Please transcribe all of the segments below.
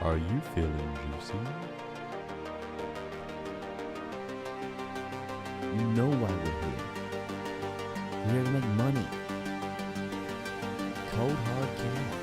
Are you feeling juicy? You know why we're here. We're here to make money. Cold hard cash.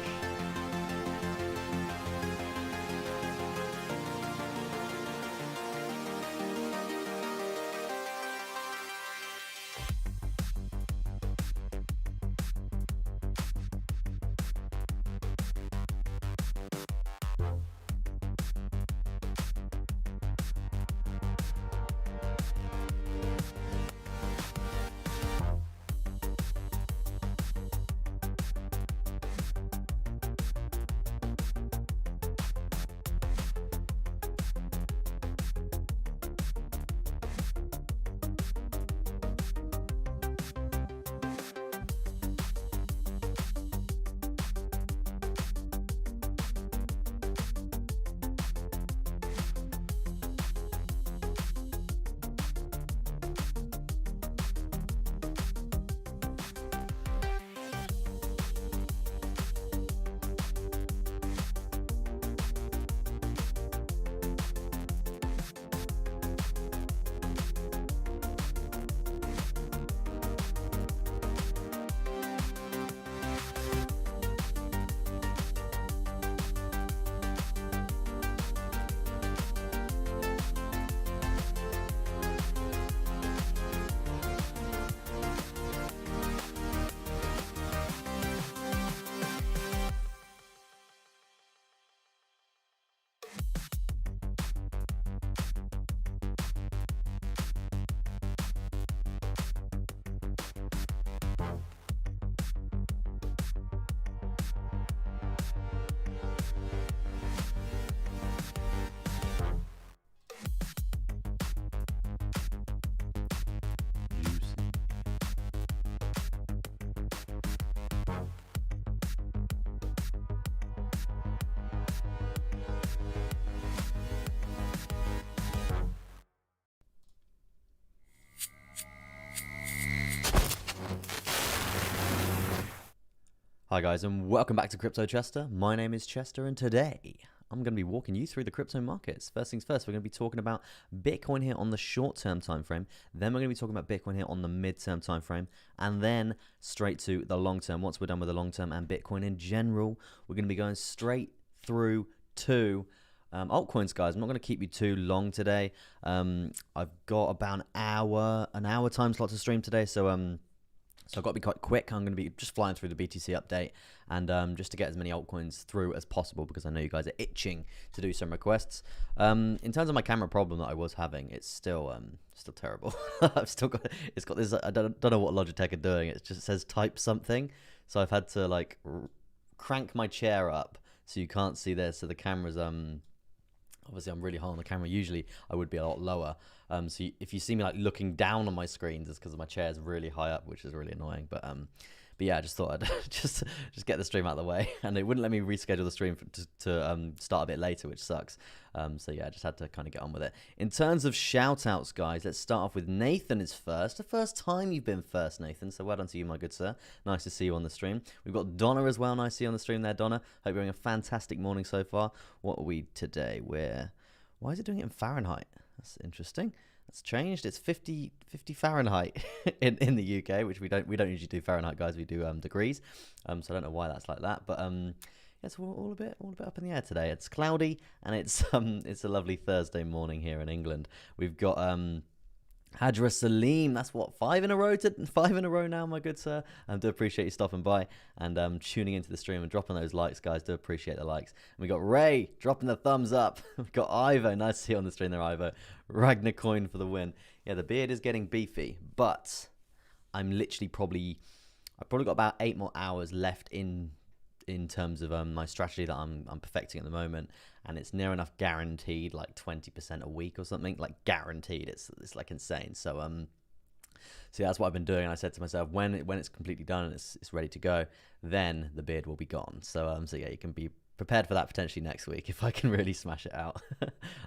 Juicy. Hi guys, and welcome back to Crypto Chester. My name is Chester, and today I'm going to be walking you through the crypto markets. First things first, we're going to be talking about Bitcoin here on the short-term time frame. Then we're going to be talking about Bitcoin here on the mid-term time frame, and then straight to the long-term. Once we're done with the long-term and Bitcoin in general, we're going to be going straight through to altcoins, guys. I'm not going to keep you too long today. I've got about an hour time slot to stream today, so I've got to be quite quick. I'm going to be just flying through the BTC update and just to get as many altcoins through as possible, because I know you guys are itching to do some requests. In terms of my camera problem that I was having, it's still terrible. I've still got, it's got this, I don't know what Logitech are doing. It just says type something. So I've had to like crank my chair up so you can't see this. So the camera's, obviously I'm really high on the camera. Usually I would be a lot lower. So if you see me like looking down on my screens, it's because my chair is really high up, which is really annoying. But yeah, I just thought I'd just get the stream out of the way, and it wouldn't let me reschedule the stream to start a bit later, which sucks. So yeah, I just had to kind of get on with it. In terms of shout outs, guys, let's start off with Nathan is first. The first time you've been first, Nathan. So well done to you, my good sir. Nice to see you on the stream. We've got Donna as well. Nice to see you on the stream there, Donna. Hope you're having a fantastic morning so far. What are we today? Why is it doing it in Fahrenheit? That's interesting. That's changed. It's 50 Fahrenheit in the UK, which we don't usually do Fahrenheit, guys. We do degrees. So I don't know why that's like that, but it's all a bit up in the air today. It's cloudy, and it's a lovely Thursday morning here in England. We've got Hadra Salim, that's what, 5 in a row now, my good sir. Do appreciate you stopping by and tuning into the stream and dropping those likes, guys. Do appreciate the likes. And we got Ray dropping the thumbs up. We've got Ivo, nice to see you on the stream there, Ivo. Ragnarcoin for the win. Yeah, the beard is getting beefy, but I'm literally I've probably got about 8 more hours left in terms of my strategy that I'm perfecting at the moment, and it's near enough guaranteed, like 20% a week or something, like guaranteed. It's like insane. So yeah, that's what I've been doing. I said to myself, when it's completely done and it's ready to go, then the beard will be gone. So yeah, you can be prepared for that potentially next week if I can really smash it out.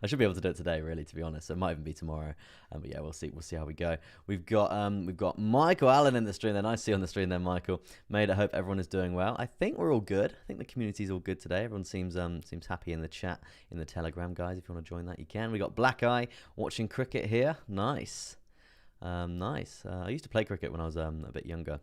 I should be able to do it today, really, to be honest. It might even be tomorrow. But yeah, we'll see. We'll see how we go. We've got Michael Allen in the stream. Then I see you on the stream there, Michael. Mate, I hope everyone is doing well. I think we're all good. I think the community's all good today. Everyone seems happy in the chat, in the Telegram, guys. If you want to join that, you can. We got Black Eye watching cricket here. Nice, nice. I used to play cricket when I was a bit younger.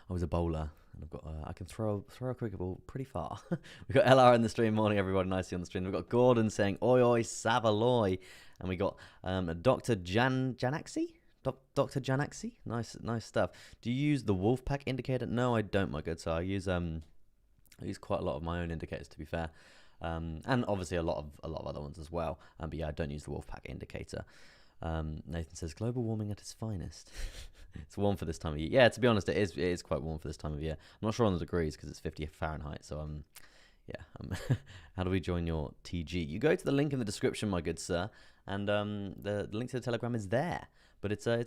I was a bowler. And I've got I can throw a cricket ball pretty far. We've got LR in the stream. Morning, everybody. Nice to see you on the stream. We've got Gordon saying oi oi Savaloy, and we got Dr. Janaxi. Dr. Janaxi. Nice stuff. Do you use the Wolfpack indicator? No, I don't, my good sir. I use quite a lot of my own indicators, to be fair, and obviously a lot of other ones as well. But yeah, I don't use the Wolfpack indicator. Nathan says global warming at its finest. It's warm for this time of year. Yeah, to be honest, it is quite warm for this time of year. I'm not sure on the degrees because it's 50 Fahrenheit. So yeah. How do we join your TG? You go to the link in the description, my good sir, and the link to the Telegram is there. But it's a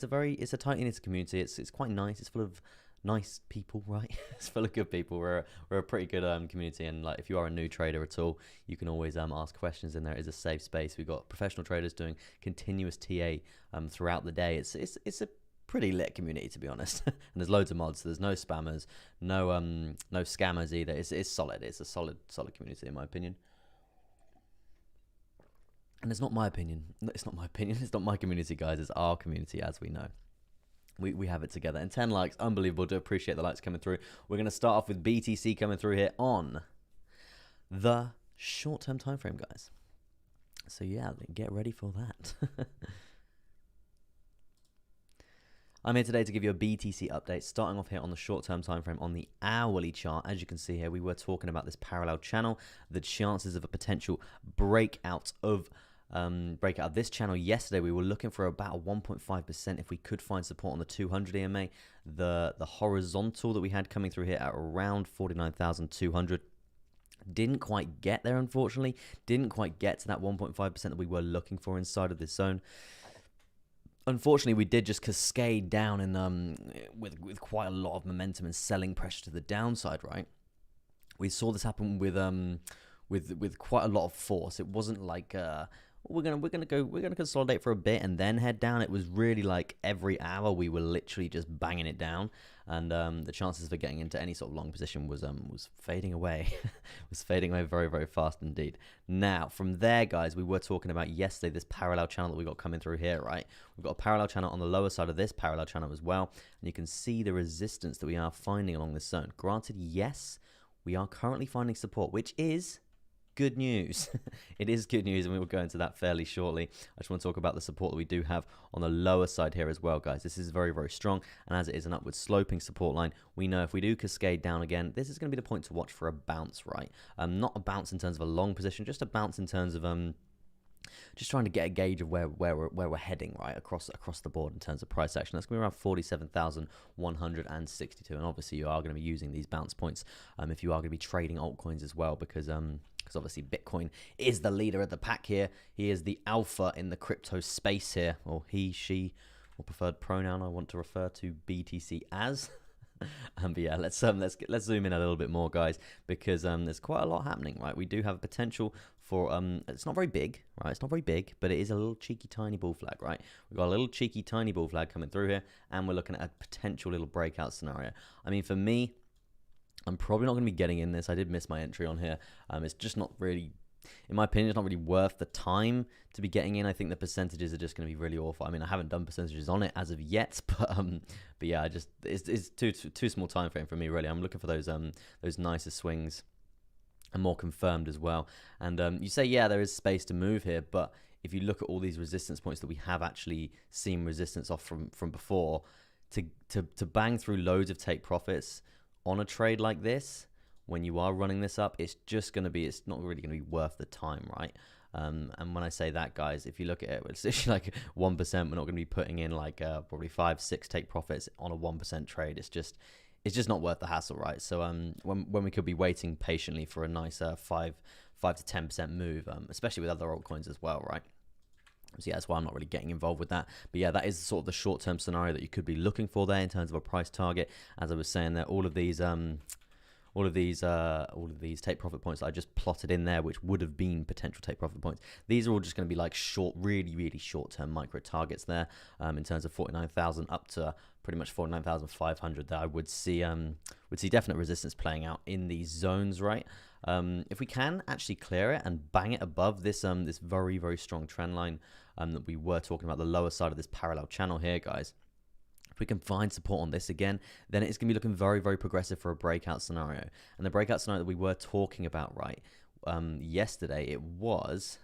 tight knit community. It's quite nice. It's full of nice people, right? It's full of good people. We're a pretty good community, and like if you are a new trader at all, you can always ask questions in there. It is a safe space. We've got professional traders doing continuous TA throughout the day. It's a pretty lit community, to be honest. And there's loads of mods, so there's no spammers, no scammers either. It's solid. It's a solid community in my opinion. And it's not my opinion. It's not my opinion. It's not my community, guys. It's our community, as we know. We have it together. And 10 likes, unbelievable. Do appreciate the likes coming through. We're going to start off with BTC coming through here on the short-term time frame, guys. So yeah, get ready for that. I'm here today to give you a BTC update, starting off here on the short-term time frame on the hourly chart. As you can see here, we were talking about this parallel channel, the chances of a potential breakout of this channel yesterday. We were looking for about a 1.5% if we could find support on the 200 EMA. The horizontal that we had coming through here at around 49,200 didn't quite get there, unfortunately. Didn't quite get to that 1.5% that we were looking for inside of this zone. Unfortunately, we did just cascade down in with quite a lot of momentum and selling pressure to the downside, right? We saw this happen with quite a lot of force. It wasn't like we're gonna consolidate for a bit and then head down. It was really like every hour we were literally just banging it down, and the chances for getting into any sort of long position was fading away. Was fading away very, very fast indeed. Now from there, guys, we were talking about yesterday this parallel channel that we got coming through here, right? We've got a parallel channel on the lower side of this parallel channel as well, and you can see the resistance that we are finding along this zone. Granted, yes, we are currently finding support, which is good news. It is good news, and we will go into that fairly shortly. I just want to talk about the support that we do have on the lower side here as well, guys. This is very, very strong, and as it is an upward sloping support line, we know if we do cascade down again, this is going to be the point to watch for a bounce, right? Not a bounce in terms of a long position, just a bounce in terms of just trying to get a gauge of where we're heading, right, across the board in terms of price action. That's going to be around 47,162, and obviously you are going to be using these bounce points if you are going to be trading altcoins as well, because obviously Bitcoin is the leader of the pack here. He is the alpha in the crypto space here, or he, she, or preferred pronoun I want to refer to BTC as. But yeah, let's zoom in a little bit more, guys, because there's quite a lot happening, right? We do have a potential for it's not very big, right? It's not very big, but it is a little cheeky tiny bull flag, right? We've got a little cheeky tiny bull flag coming through here, and we're looking at a potential little breakout scenario. I mean, for me, I'm probably not going to be getting in this. I did miss my entry on here. It's just not really, in my opinion, it's not really worth the time to be getting in. I think the percentages are just going to be really awful. I mean, I haven't done percentages on it as of yet, but yeah, it's too small time frame for me, really. I'm looking for those nicer swings and more confirmed as well. And you say, yeah, there is space to move here, but if you look at all these resistance points that we have actually seen resistance off from before, to bang through loads of take profits on a trade like this, when you are running this up, it's not really going to be worth the time, right? And when I say that, guys, if you look at it, it's literally like 1%. We're not going to be putting in like probably 5-6 take profits on a 1% trade. It's just not worth the hassle, right? So when we could be waiting patiently for a nice 5 to 10% move, especially with other altcoins as well, right? So yeah, that's why I'm not really getting involved with that. But yeah, that is sort of the short-term scenario that you could be looking for there in terms of a price target. As I was saying there, all of these all of these take profit points that I just plotted in there, which would have been potential take profit points. These are all just going to be like short, really short term micro targets there, in terms of 49,000 up to pretty much 49,500. That I would see definite resistance playing out in these zones, right? If we can actually clear it and bang it above this this very strong trend line that we were talking about, the lower side of this parallel channel here, guys. If we can find support on this again, then it's going to be looking very progressive for a breakout scenario. And the breakout scenario that we were talking about, right, yesterday, it was,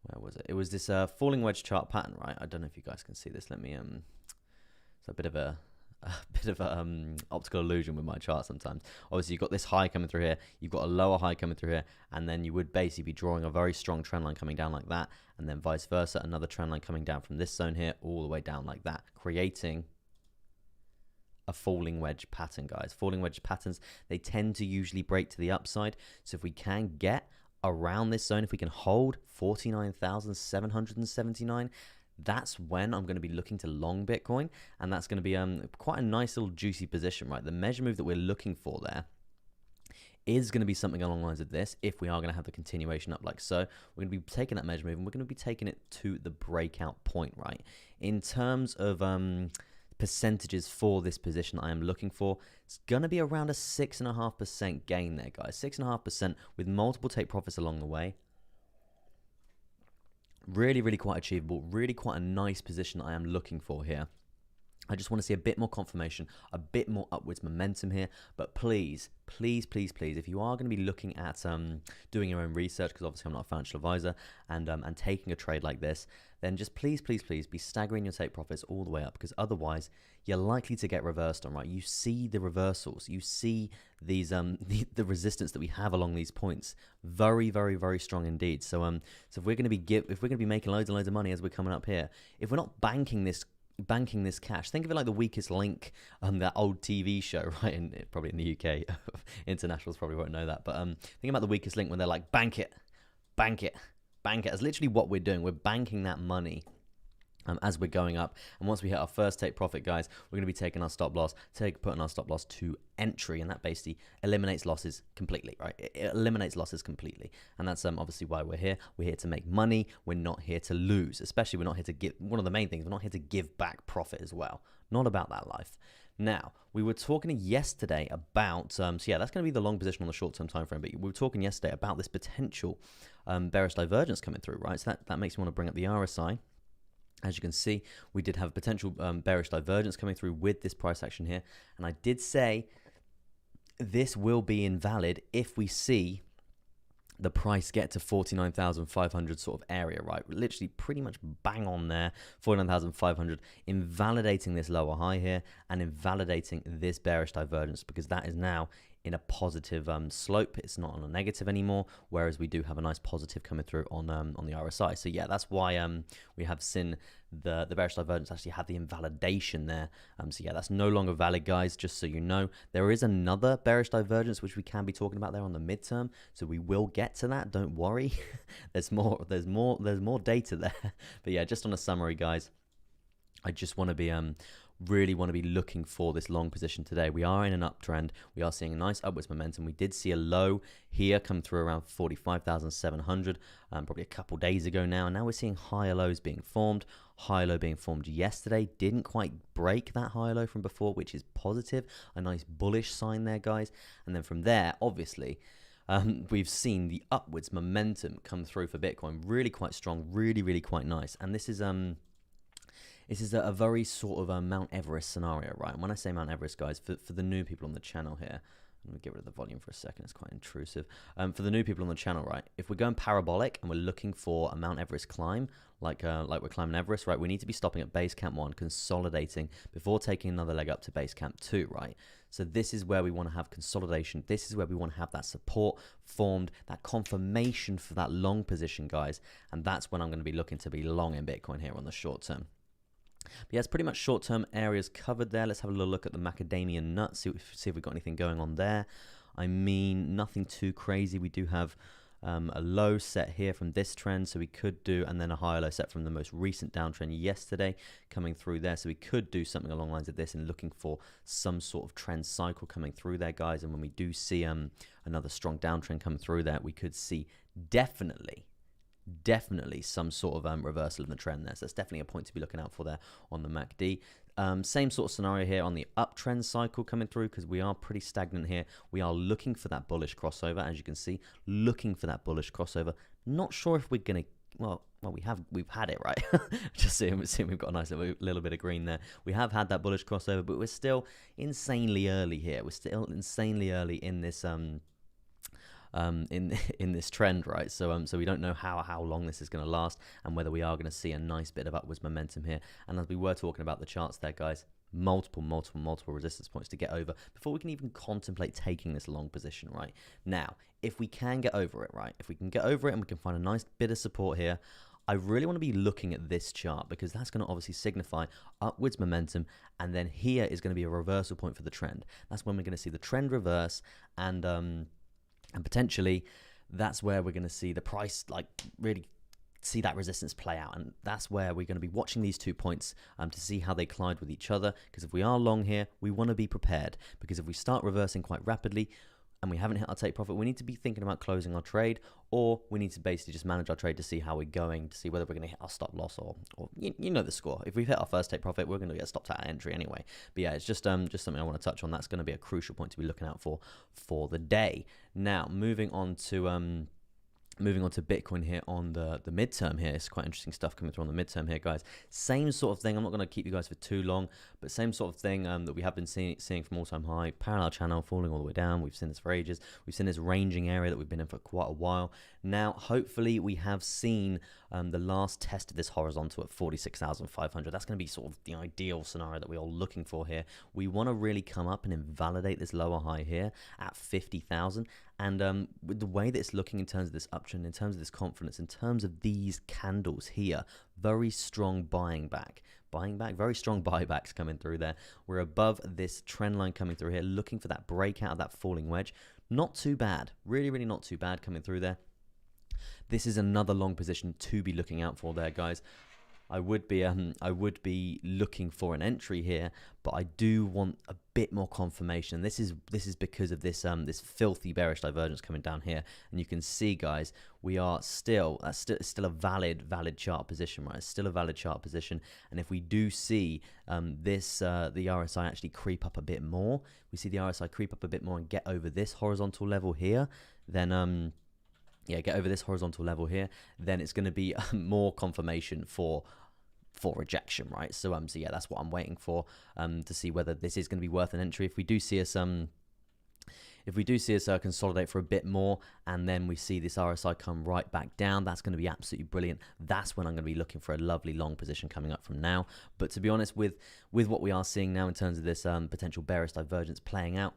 where was it? It was this falling wedge chart pattern, right? I don't know if you guys can see this. Let me, it's a bit of a optical illusion with my chart sometimes. Obviously, you've got this high coming through here, you've got a lower high coming through here, and then you would basically be drawing a very strong trend line coming down like that, and then vice versa, another trend line coming down from this zone here all the way down like that, creating a falling wedge pattern, guys. Falling wedge patterns, they tend to usually break to the upside. So if we can get around this zone, if we can hold 49,779, that's when I'm going to be looking to long Bitcoin, and that's going to be quite a nice little juicy position, right? The measure move that we're looking for there is going to be something along the lines of this. If we are going to have the continuation up like so, we're going to be taking that measure move and we're going to be taking it to the breakout point, right? In terms of percentages for this position I am looking for, it's going to be around a 6.5% gain there, guys. 6.5% with multiple take profits along the way. Really quite achievable, really quite a nice position I am looking for here. I just want to see a bit more confirmation, a bit more upwards momentum here. But please, if you are going to be looking at doing your own research, because obviously I'm not a financial advisor, and taking a trade like this, then just please be staggering your take profits all the way up, because otherwise you're likely to get reversed on, right? You see the reversals, you see these the resistance that we have along these points, very strong indeed. So so if we're going to be making loads and loads of money as we're coming up here, if we're not banking this cash, think of it like The Weakest Link, that old TV show, right? And probably in the UK, internationals probably won't know that, but think about The Weakest Link when they're like, bank it. That's literally what we're doing. We're banking that money as we're going up, and once we hit our first take profit, guys, we're going to be taking our stop loss, putting our stop loss to entry, and that basically eliminates losses completely, right? It eliminates losses completely, and that's obviously why we're here. We're here to make money. We're not here to lose. Especially, we're not here to give. One of the main things, we're not here to give back profit as well. Not about that life. Now, we were talking yesterday about, so yeah, that's going to be the long position on the short-term time frame, but we were talking yesterday about this potential bearish divergence coming through, right? So that makes me want to bring up the RSI. As you can see, we did have a potential bearish divergence coming through with this price action here. And I did say this will be invalid if we see the price get to 49,500 sort of area, right? Literally pretty much bang on there, 49,500, invalidating this lower high here and invalidating this bearish divergence, because that is now in a positive slope. It's not on a negative anymore, whereas we do have a nice positive coming through on the RSI. So yeah, that's why we have seen the bearish divergence actually have the invalidation there. So yeah, that's no longer valid, guys, just so you know. There is another bearish divergence which we can be talking about there on the midterm, so we will get to that, don't worry. there's more data there. But yeah, just on a summary, guys, I just want to be really want to be looking for this long position today. We are in an uptrend. We are seeing a nice upwards momentum. We did see a low here come through around 45,700 probably a couple days ago now. And now we're seeing higher lows being formed. High low being formed yesterday. Didn't quite break that high low from before, which is positive. A nice bullish sign there, guys. And then from there, obviously, we've seen the upwards momentum come through for Bitcoin. Really quite strong. Really quite nice. And this is a very sort of Mount Everest scenario, right? And when I say Mount Everest, guys, for the new people on the channel here, let me get rid of the volume for a second, it's quite intrusive. For the new people on the channel, right, if we're going parabolic and we're looking for a Mount Everest climb, like we're climbing Everest, right, we need to be stopping at base camp 1, consolidating before taking another leg up to base camp 2, right? So this is where we want to have consolidation. This is where we want to have that support formed, that confirmation for that long position, guys. And that's when I'm going to be looking to be long in Bitcoin here on the short term. But yeah, it's pretty much short-term areas covered there. Let's have a little look at the macadamia nut, see if we've got anything going on there. I mean, nothing too crazy. We do have a low set here from this trend, so we could do, and then a higher low set from the most recent downtrend yesterday coming through there. So we could do something along the lines of this and looking for some sort of trend cycle coming through there, guys. And when we do see another strong downtrend come through there, we could see definitely some sort of reversal of the trend there. So that's definitely a point to be looking out for there on the MACD. Same sort of scenario here on the uptrend cycle coming through, because we are pretty stagnant here. We are looking for that bullish crossover, as you can see, looking for that bullish crossover. Not sure if we're gonna, well, we've had it, right? Just seeing we've got a nice little bit of green there. We have had that bullish crossover, but we're still insanely early here. We're still insanely early in this in this trend, right? So we don't know how long this is going to last, and whether we are going to see a nice bit of upwards momentum here. And as we were talking about the charts there, guys, multiple resistance points to get over before we can even contemplate taking this long position, right? Now, if we can get over it, right? If we can get over it and we can find a nice bit of support here, I really want to be looking at this chart, because that's going to obviously signify upwards momentum, and then here is going to be a reversal point for the trend. That's when we're going to see the trend reverse, and potentially that's where we're going to see the price like really see that resistance play out, and that's where we're going to be watching these 2 points to see how they collide with each other. Because if we are long here, we want to be prepared, because if we start reversing quite rapidly and we haven't hit our take profit, we need to be thinking about closing our trade, or we need to basically just manage our trade to see how we're going, to see whether we're going to hit our stop loss, or you know the score. If we've hit our first take profit, we're going to get stopped at entry anyway. But yeah, it's just something I want to touch on. That's going to be a crucial point to be looking out for the day. Now, moving on to Bitcoin here on the midterm here. It's quite interesting stuff coming through on the midterm here, guys. Same sort of thing. I'm not going to keep you guys for too long, but same sort of thing that we have been seeing from all-time high. Parallel channel falling all the way down. We've seen this for ages. We've seen this ranging area that we've been in for quite a while. Now, hopefully, we have seen the last test of this horizontal at 46,500. That's going to be sort of the ideal scenario that we're all looking for here. We want to really come up and invalidate this lower high here at 50,000. And with the way that it's looking in terms of this uptrend, in terms of this confidence, in terms of these candles here, very strong buying back, very strong buybacks coming through there. We're above this trend line coming through here, looking for that breakout of that falling wedge. Not too bad, really not too bad coming through there. This is another long position to be looking out for there, guys. I would be looking for an entry here, but I do want a bit more confirmation. This is because of this this filthy bearish divergence coming down here, and you can see, guys, we are still a valid chart position, right? It's still a valid chart position, and if we do see the RSI actually creep up a bit more, we see the RSI creep up a bit more and get over this horizontal level here, then get over this horizontal level here, then it's going to be more confirmation for rejection, right? So yeah, that's what I'm waiting for to see whether this is going to be worth an entry. If we do see us consolidate for a bit more, and then we see this RSI come right back down, that's going to be absolutely brilliant. That's when I'm going to be looking for a lovely long position coming up from now. But to be honest, with what we are seeing now in terms of this potential bearish divergence playing out,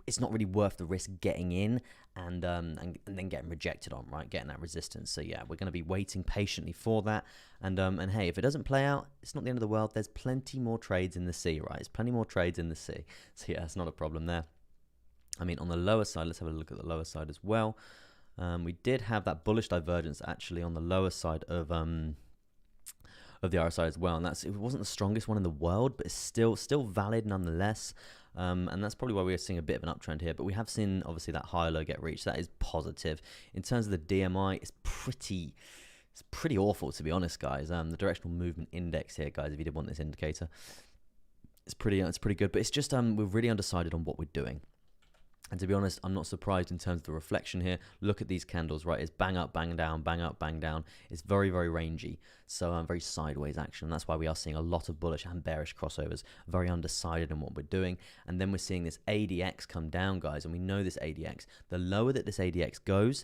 it's not really worth the risk getting in and then getting rejected on, right? Getting that resistance. So yeah, we're going to be waiting patiently for that. And hey, if it doesn't play out, it's not the end of the world. There's plenty more trades in the sea, right? There's plenty more trades in the sea. So yeah, it's not a problem there. I mean, on the lower side, let's have a look at the lower side as well. We did have that bullish divergence actually on the lower side of the RSI as well, and it wasn't the strongest one in the world, but it's still valid nonetheless. And that's probably why we're seeing a bit of an uptrend here. But we have seen obviously that higher low get reached. That is positive. In terms of the DMI, it's pretty awful, to be honest, guys. The directional movement index here, guys, if you did want this indicator, it's pretty good. But it's just we're really undecided on what we're doing. And to be honest, I'm not surprised in terms of the reflection here. Look at these candles, right? It's bang up, bang down, bang up, bang down. It's very rangy. So very sideways action. That's why we are seeing a lot of bullish and bearish crossovers. Very undecided in what we're doing. And then we're seeing this ADX come down, guys. And we know this ADX, the lower that this ADX goes,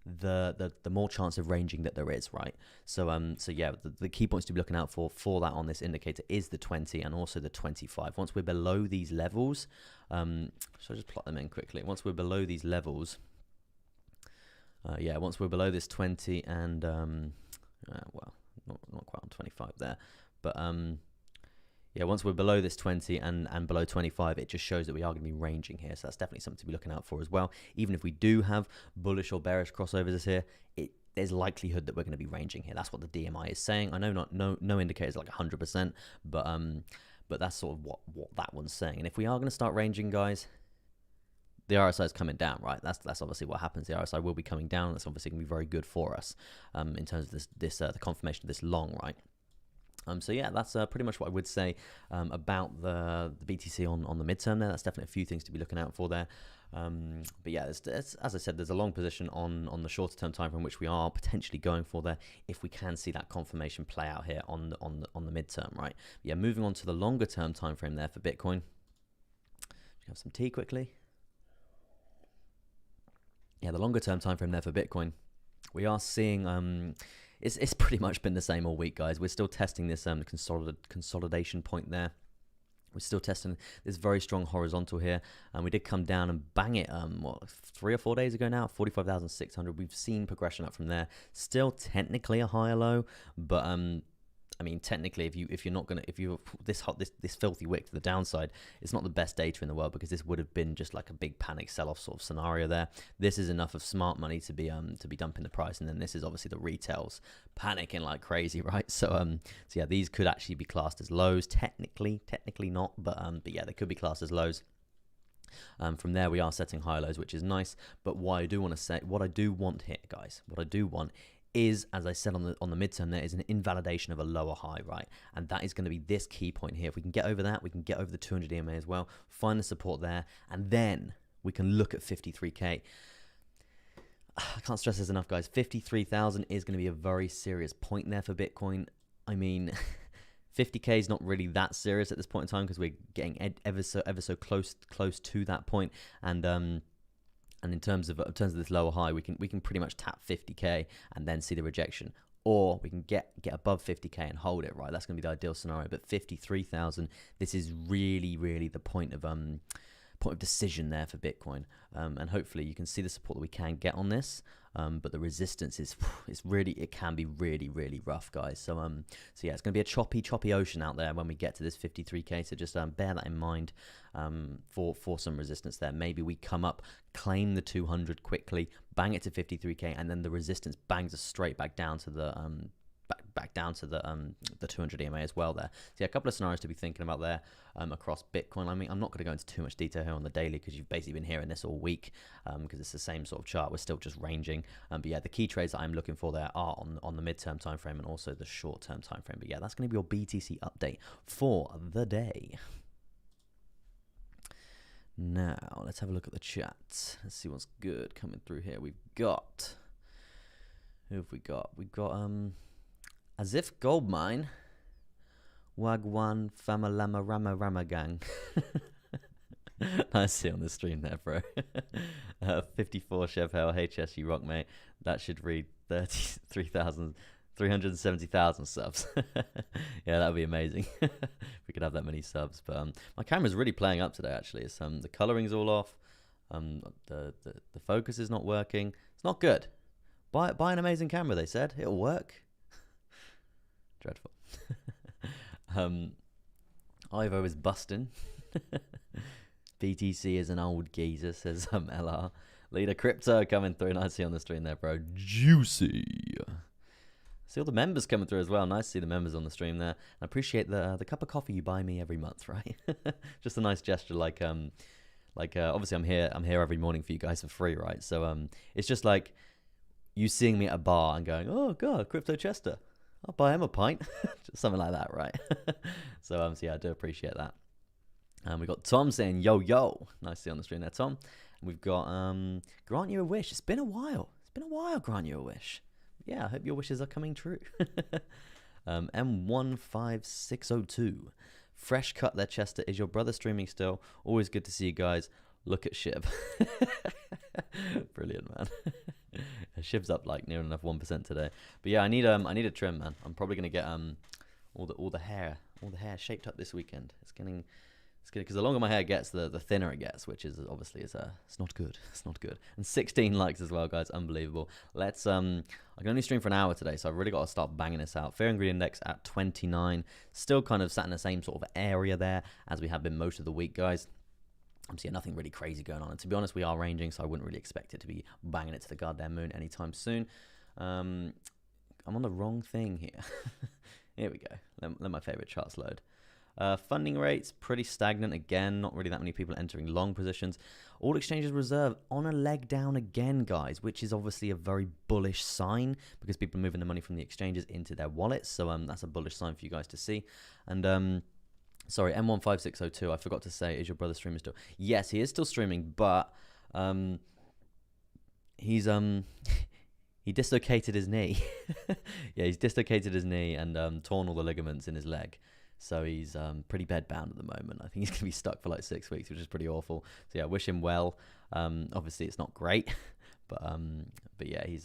the more chance of ranging that there is, right? So yeah, the key points to be looking out for that on this indicator is the 20 and also the 25. Once we're below these levels, should I just plot them in quickly? Once we're below these levels, once we're below this 20 and well, not quite on 25 there, but Yeah, once we're below this 20 and below 25, it just shows that we are going to be ranging here. So that's definitely something to be looking out for as well. Even if we do have bullish or bearish crossovers here, there's likelihood that we're going to be ranging here. That's what the DMI is saying. I know no indicators like 100%, but that's sort of what that one's saying. And if we are going to start ranging, guys, the RSI is coming down, right? That's obviously what happens. The RSI will be coming down. That's obviously going to be very good for us in terms of the confirmation of this long, right? So yeah, that's pretty much what I would say about the BTC on the midterm there. That's definitely a few things to be looking out for there. But yeah, as I said, there's a long position on the shorter term time frame, which we are potentially going for there if we can see that confirmation play out here on the midterm, right? But yeah, moving on to the longer term time frame there for Bitcoin. Have some tea quickly. Yeah, the longer term time frame there for Bitcoin, we are seeing it's pretty much been the same all week, guys. We're still testing this consolidation point there. We're still testing this very strong horizontal here, and we did come down and bang it 3 or 4 days ago now, 45,600. We've seen progression up from there. Still technically a higher low, but I mean, technically, if you're this filthy wick to the downside, it's not the best data in the world, because this would have been just like a big panic sell-off sort of scenario there. This is enough of smart money to be dumping the price, and then this is obviously the retails panicking like crazy, right? So yeah, these could actually be classed as lows. Technically not, but yeah, they could be classed as lows. From there, we are setting high lows, which is nice. But what I do want here, guys, what I do want is, as I said on the midterm, there is an invalidation of a lower high, right? And that is going to be this key point here. If we can get over that, we can get over the 200 EMA as well, find the support there, and then we can look at 53k. I can't stress this enough, guys. 53,000 is going to be a very serious point there for Bitcoin. I mean, 50k is not really that serious at this point in time, because we're getting ever so close to that point, and in terms of this lower high, we can pretty much tap 50k and then see the rejection, or we can get above 50k and hold it, right? That's going to be the ideal scenario. But 53,000, this is really the point of decision there for Bitcoin, and hopefully you can see the support that we can get on this. But the resistance it can be really rough, guys. So yeah, it's going to be a choppy ocean out there when we get to this 53k. So just bear that in mind for some resistance there. Maybe we come up, claim the 200 quickly, bang it to 53k, and then the resistance bangs us straight back down to the back down to the 200 EMA as well there. So yeah, a couple of scenarios to be thinking about there across Bitcoin. I mean, I'm not going to go into too much detail here on the daily, because you've basically been hearing this all week, because it's the same sort of chart. We're still just ranging. But yeah, the key trades that I'm looking for there are on the midterm time frame and also the short term time frame. But yeah, that's going to be your BTC update for the day. Now let's have a look at the chat. Let's see what's good coming through here. Who have we got? We've got As If Goldmine, Wagwan Famalama Rama Rama Gang. Nice to see on the stream there, bro. 54 Chev Hell, HSU Rock, mate. That should read 370,000 subs. Yeah, that would be amazing if we could have that many subs. But my camera's really playing up today, actually. It's the coloring's all off. The focus is not working. It's not good. Buy an amazing camera, they said. It'll work. Dreadful. Ivo is busting. BTC is an old geezer, says LR. Leader Crypto coming through. Nice to see on the stream there, bro. Juicy. See all the members coming through as well. Nice to see the members on the stream there. I appreciate the cup of coffee you buy me every month, right? Just a nice gesture, like obviously I'm here every morning for you guys for free, right? So it's just like you seeing me at a bar and going, oh god, Crypto Chester, I'll buy him a pint. Just something like that, right? So yeah, I do appreciate that. We got Tom saying yo. Nice to see on the stream there, Tom. And we've got grant you a wish. It's been a while, grant you a wish. Yeah, I hope your wishes are coming true. M15602. Fresh cut there, Chester. Is your brother streaming still? Always good to see you guys. Look at Shib. Brilliant, man. Shib's up like near enough 1% today. But yeah, I need a trim, man. I'm probably gonna get all the hair shaped up this weekend. It's getting It's good because the longer my hair gets, the thinner it gets, which is obviously it's not good. It's not good. And 16 likes as well, guys. Unbelievable. Let's I can only stream for an hour today, so I've really got to start banging this out. Fear and Greed Index at 29, still kind of sat in the same sort of area there as we have been most of the week, guys. I'm seeing nothing really crazy going on, and to be honest, we are ranging, so I wouldn't really expect it to be banging it to the goddamn moon anytime soon. I'm on the wrong thing here. Here we go. Let my favorite charts load. Funding rates, pretty stagnant again. Not really that many people entering long positions. All exchanges reserve on a leg down again, guys, which is obviously a very bullish sign because people are moving the money from the exchanges into their wallets. So that's a bullish sign for you guys to see. And sorry, M15602, I forgot to say, is your brother streaming still? Yes, he is still streaming, but he's he dislocated his knee. Yeah, he's dislocated his knee and torn all the ligaments in his leg. So he's pretty bedbound at the moment. I think he's going to be stuck for like 6 weeks, which is pretty awful. So yeah, wish him well. Obviously, it's not great, but yeah, he's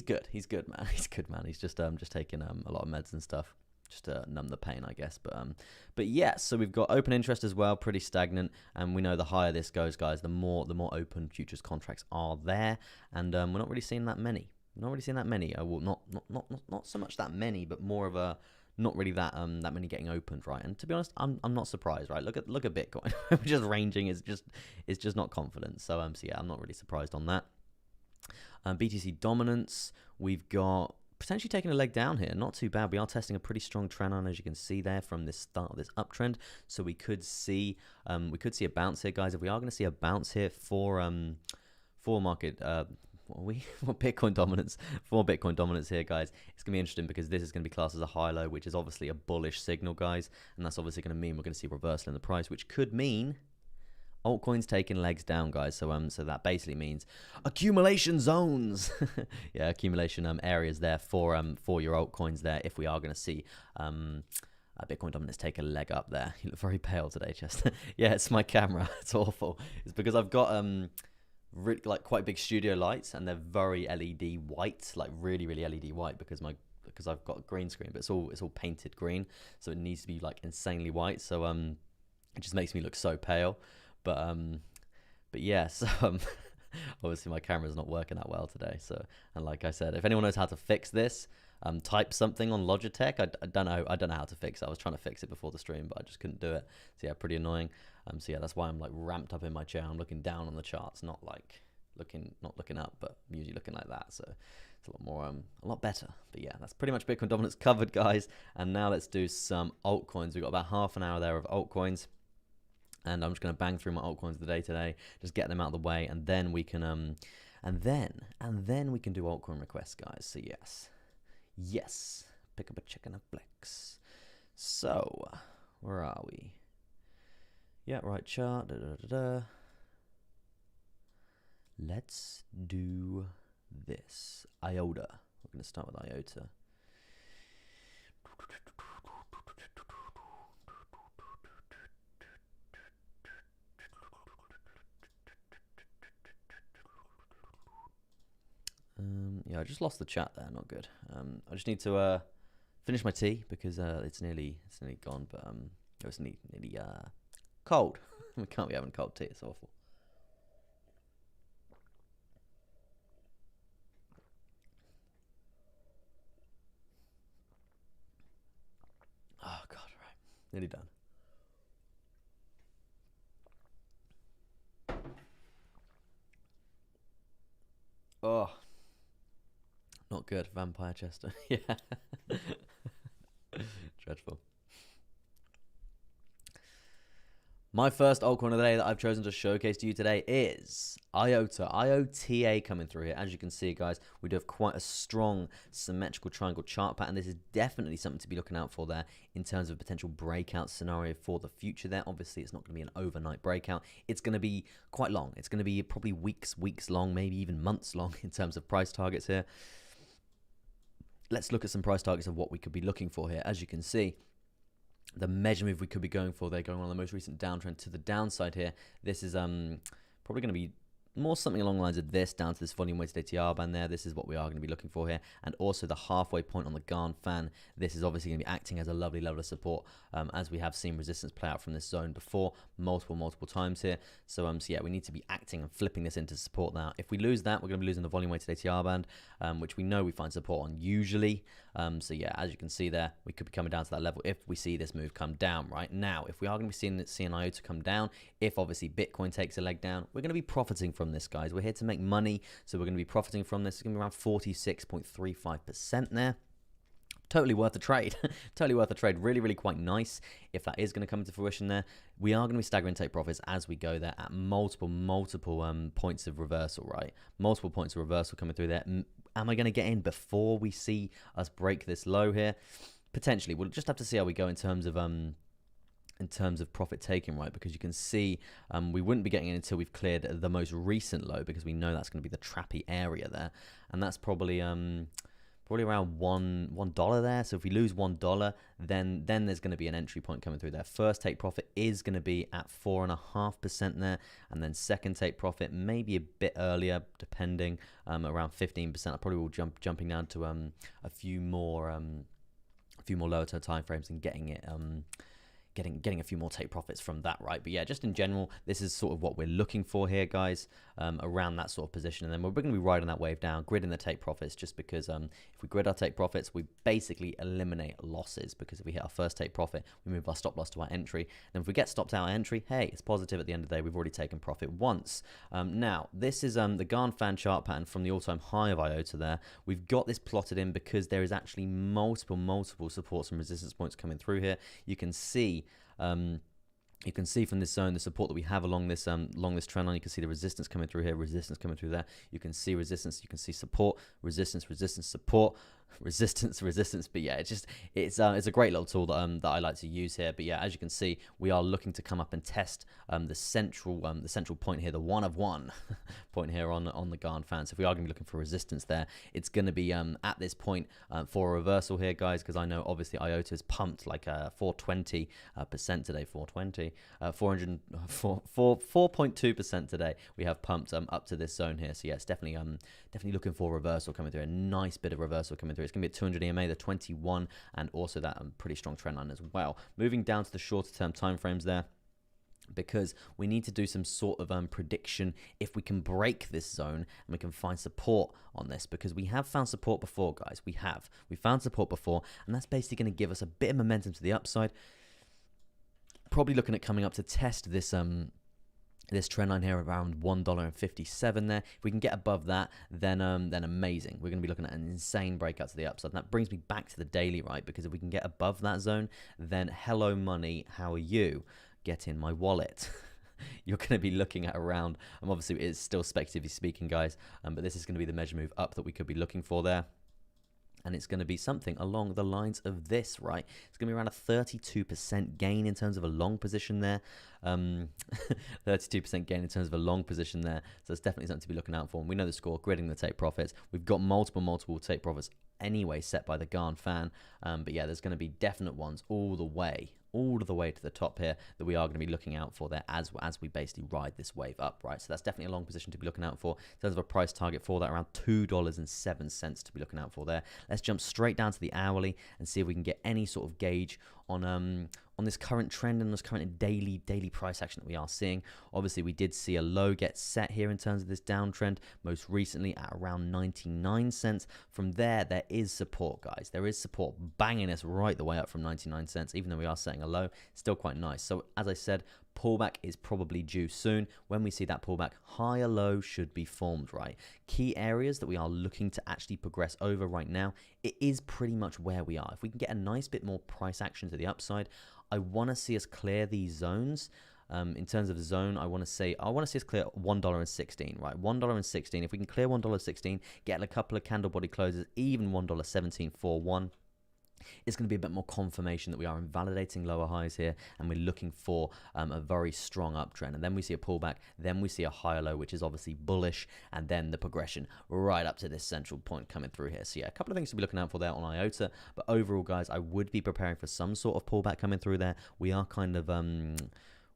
good. He's good, man. He's good, man. He's just taking a lot of meds and stuff just to numb the pain, I guess. But yeah, so we've got open interest as well, pretty stagnant, and we know the higher this goes, guys, the more open futures contracts are there, and we're not really seeing that many. Not really seeing that many. Well, not so much that many, but more of a not really that many getting opened, right? And to be honest, I'm not surprised, right? Look at Bitcoin, just ranging is just not confident. So yeah, I'm not really surprised on that. BTC dominance, we've got potentially taking a leg down here. Not too bad. We are testing a pretty strong trend line, as you can see there from this start of this uptrend. So we could see a bounce here, guys. If we are going to see a bounce here for market. For Bitcoin dominance here, guys, it's gonna be interesting because this is gonna be classed as a high low, which is obviously a bullish signal, guys, and that's obviously gonna mean we're gonna see a reversal in the price, which could mean altcoins taking legs down, guys. So that basically means accumulation zones. Yeah, accumulation areas there for your altcoins there. If we are gonna see Bitcoin dominance take a leg up there. You look very pale today, Chester. Yeah, it's my camera. It's awful. It's because I've got really, like, quite big studio lights, and they're very LED white, like really LED white, because I've got a green screen, but it's all painted green, so it needs to be like insanely white. So it just makes me look so pale. But yeah, so obviously my camera's not working that well today. So, and like I said, if anyone knows how to fix this, type something on Logitech. I don't know how to fix it. I was trying to fix it before the stream, but I just couldn't do it. So yeah, pretty annoying. So yeah, that's why I'm like ramped up in my chair. I'm looking down on the charts, not looking up, but I'm usually looking like that. So it's a lot better. But yeah, that's pretty much Bitcoin dominance covered, guys. And now let's do some altcoins. We've got about half an hour there of altcoins, and I'm just going to bang through my altcoins of the day today, just get them out of the way, and then we can and then we can do altcoin requests, guys. So yes, pick up a chicken and flex. So where are we? Yeah, right chart. Let's do this. IOTA. We're going to start with IOTA. Yeah, I just lost the chat there. Not good. I just need to finish my tea because it's nearly gone. But it's nearly cold. We can't be having cold tea. It's awful. Oh God! Right, nearly done. Oh, not good. Vampire Chester. Yeah. Dreadful. My first altcoin of the day that I've chosen to showcase to you today is IOTA. IOTA coming through here. As you can see, guys, we do have quite a strong symmetrical triangle chart pattern. This is definitely something to be looking out for there in terms of a potential breakout scenario for the future there. Obviously, it's not going to be an overnight breakout. It's going to be quite long. It's going to be probably weeks long, maybe even months long in terms of price targets here. Let's look at some price targets of what we could be looking for here. As you can see, the measure move we could be going for, they're going on the most recent downtrend to the downside here. This is probably going to be more something along the lines of this, down to this volume weighted ATR band there. This is what we are going to be looking for here. And also the halfway point on the Garn fan. This is obviously going to be acting as a lovely level of support, as we have seen resistance play out from this zone before multiple times here. So yeah, we need to be acting and flipping this into support now. If we lose that, we're going to be losing the volume weighted ATR band, which we know we find support on usually. So yeah, as you can see there, we could be coming down to that level if we see this move come down. Right now, if we are going to be seeing IOTA come down, if obviously Bitcoin takes a leg down, we're going to be profiting from this, guys. We're here to make money, so we're going to be profiting from this. It's going to be around 46.35% there. Totally worth the trade. Totally worth the trade. Really quite nice if that is going to come into fruition there. We are going to be staggering take profits as we go there at multiple points of reversal, right? Multiple points of reversal coming through there. Am I going to get in before we see us break this low here? Potentially. We'll just have to see how we go in terms of profit taking, right? Because you can see we wouldn't be getting in until we've cleared the most recent low, because we know that's going to be the trappy area there, and that's probably around $1 there. So if we lose $1, then there's going to be an entry point coming through there. First take profit is going to be at 4.5% there, and then second take profit maybe a bit earlier, depending, around 15%. I probably will jumping down to a few more lower term time frames and getting it. Getting a few more take profits from that, right? But yeah, just in general, this is sort of what we're looking for here, guys, around that sort of position. And then we're going to be riding that wave down, gridding the take profits, just because if we grid our take profits, we basically eliminate losses, because if we hit our first take profit, we move our stop loss to our entry. And if we get stopped out entry, hey, it's positive at the end of the day. We've already taken profit once. Now, this is the Garn fan chart pattern from the all-time high of IOTA there. We've got this plotted in because there is actually multiple supports and resistance points coming through here. You can see from this zone the support that we have along this trend line. You can see the resistance coming through here, resistance coming through there. You can see resistance, you can see support, resistance, support, resistance. But yeah, it's a great little tool that I like to use here. But yeah, as you can see, we are looking to come up and test the central point here, the one of one point here on the Garn fan. So if we are going to be looking for resistance there, it's going to be at this point for a reversal here, guys, because I know obviously IOTA is pumped like 420% today, 4.2% today. We have pumped up to this zone here. So yeah, it's definitely looking for a reversal coming through, a nice bit of reversal coming through. It's going to be at 200 EMA, the 21, and also that pretty strong trend line as well. Moving down to the shorter term time frames there, because we need to do some sort of prediction if we can break this zone and we can find support on this, because we have found support before, guys. We found support before, and that's basically going to give us a bit of momentum to the upside. Probably looking at coming up to test this this trend line here around $1.57 there. If we can get above that, then amazing. We're going to be looking at an insane breakout to the upside. And that brings me back to the daily, right? Because if we can get above that zone, then hello money, how are you? Get in my wallet. You're going to be looking at around, obviously it's still speculatively speaking, guys, but this is going to be the measure move up that we could be looking for there. And it's going to be something along the lines of this, right? It's going to be around a 32% gain in terms of a long position there. 32% gain in terms of a long position there. So it's definitely something to be looking out for. And we know the score, gridding the take profits. We've got multiple take profits anyway set by the Garn fan. But yeah, there's going to be definite ones all the way to the top here that we are going to be looking out for there as we basically ride this wave up, right? So that's definitely a long position to be looking out for. In terms of a price target for that, around $2.07 to be looking out for there. Let's jump straight down to the hourly and see if we can get any sort of gauge on this current trend and this current daily price action that we are seeing. Obviously, we did see a low get set here in terms of this downtrend, most recently at around 99 cents. From there is support, guys. There is support banging us right the way up from 99 cents, even though we are setting a low. Still quite nice. So as I said, pullback is probably due soon. When we see that pullback, higher low should be formed, right? Key areas that we are looking to actually progress over right now, it is pretty much where we are. If we can get a nice bit more price action to the upside, I want to see us clear these zones. In terms of zone, I want to see us clear $1.16, right? $1.16. If we can clear $1.16, get a couple of candle body closes, even $1.1741. It's going to be a bit more confirmation that we are invalidating lower highs here, and we're looking for a very strong uptrend. And then we see a pullback, then we see a higher low, which is obviously bullish, and then the progression right up to this central point coming through here. So yeah, a couple of things to be looking out for there on IOTA. But overall, guys, I would be preparing for some sort of pullback coming through there. We are kind of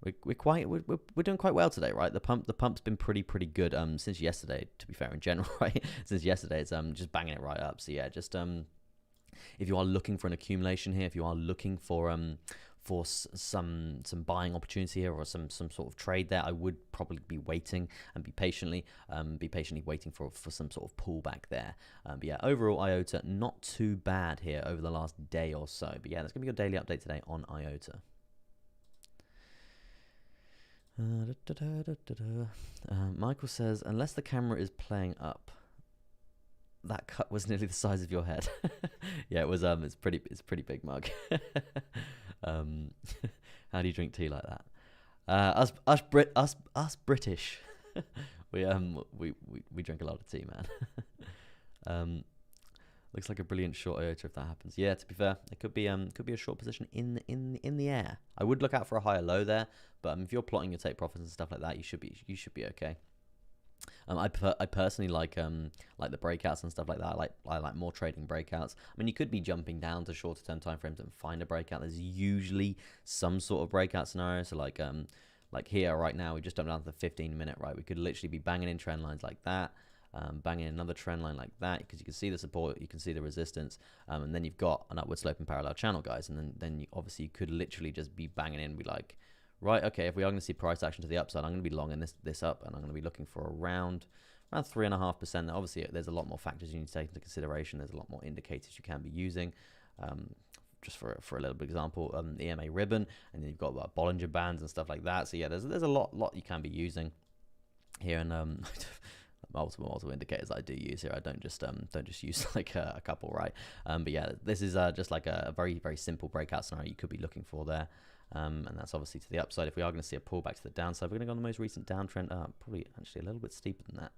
we're doing quite well today, right? The pump's been pretty good since yesterday. To be fair, in general, right? Since yesterday, it's just banging it right up. So yeah, just if you are looking for an accumulation here, if you are looking for some buying opportunity here or some sort of trade there, I would probably be waiting and be patiently waiting for some sort of pullback there. But yeah, overall IOTA not too bad here over the last day or so. But yeah, that's gonna be your daily update today on IOTA. Michael says, unless the camera is playing up, that cut was nearly the size of your head. Yeah, it was. It's pretty big mug. How do you drink tea like that? Us British. we drink a lot of tea, man. Looks like a brilliant short IOTA if that happens. Yeah, to be fair, it could be a short position in the air. I would look out for a higher low there, but if you're plotting your take profits and stuff like that, you should be okay. I personally like the breakouts and stuff like that. I like more trading breakouts. I mean, you could be jumping down to shorter term time frames and find a breakout. There's usually some sort of breakout scenario. So like here right now, we just jumped down to the 15-minute, right? We could literally be banging in trend lines like that. Banging another trend line like that, because you can see the support, you can see the resistance, and then you've got an upward sloping parallel channel, guys, and then obviously you could literally just be banging in and be like, right, okay, if we are going to see price action to the upside, I'm going to be long in this up, and I'm going to be looking for around 3.5%. Obviously, there's a lot more factors you need to take into consideration. There's a lot more indicators you can be using. Just for a little bit example, the EMA ribbon, and then you've got Bollinger Bands and stuff like that. So yeah, there's a lot you can be using here, and multiple indicators that I do use here. I don't just use like a couple, right? But yeah, this is just like a very simple breakout scenario you could be looking for there, and that's obviously to the upside. If we are going to see a pullback to the downside, we're going to go on the most recent downtrend, probably actually a little bit steeper than that,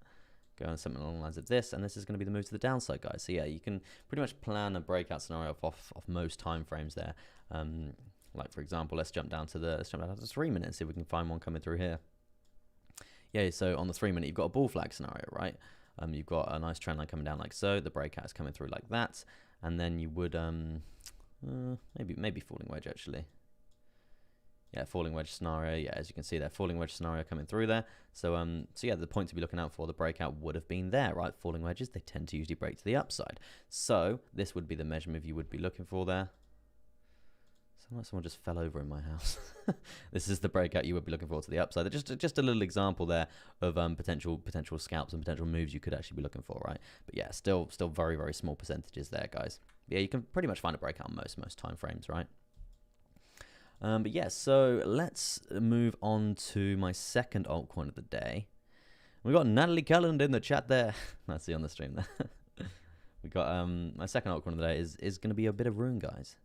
go on something along the lines of this, and this is going to be the move to the downside, guys. So yeah, you can pretty much plan a breakout scenario off most time frames there. Like for example, let's jump down to the 3 minutes, see if we can find one coming through here. Yeah, so on the 3 minute, you've got a bull flag scenario, right? You've got a nice trend line coming down like so. The breakout is coming through like that, and then you would maybe falling wedge actually. Yeah, falling wedge scenario. Yeah, as you can see there, falling wedge scenario coming through there. So yeah, the point to be looking out for, the breakout would have been there, right? Falling wedges, they tend to usually break to the upside. So this would be the measurement you would be looking for there. Someone just fell over in my house. This is the breakout you would be looking for to the upside. Just a little example there of potential scalps and potential moves you could actually be looking for, right? But yeah, still very small percentages there, guys. Yeah, you can pretty much find a breakout on most time frames, right? But yeah, so let's move on to my second altcoin of the day. We got Natalie Cullen in the chat there. Let's see on the stream there. We got my second altcoin of the day is going to be a bit of RUNE, guys.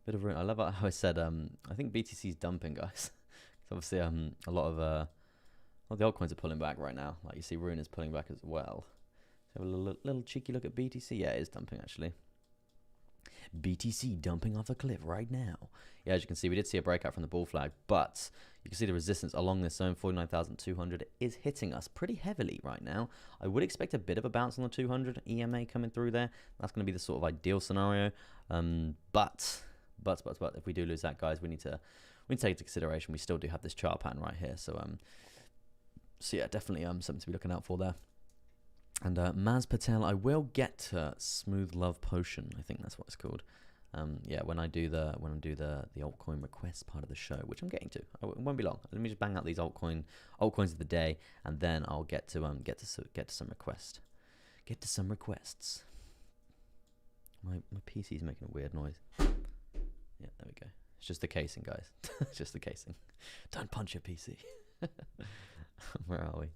Bit of RUNE. I love how I said I think BTC's dumping, guys. Obviously a lot of the altcoins are pulling back right now. Like you see, RUNE is pulling back as well. So have a little cheeky look at BTC. Yeah, it is dumping actually. BTC dumping off a cliff right now. Yeah, as you can see, we did see a breakout from the bull flag, but you can see the resistance along this zone, 49,200, is hitting us pretty heavily right now. I would expect a bit of a bounce on the 200 EMA coming through there. That's going to be the sort of ideal scenario. But if we do lose that, guys, we need to take into consideration we still do have this chart pattern right here. So yeah, definitely something to be looking out for there. And Maz Patel, I will get to Smooth Love Potion. I think that's what it's called. Yeah, when I do the altcoin request part of the show, which I'm getting to. It won't be long. Let me just bang out these altcoins of the day, and then I'll get to some requests. Get to some requests. My PC's making a weird noise. Yeah, there we go. It's just the casing, guys. It's just the casing. Don't punch your PC. Where are we?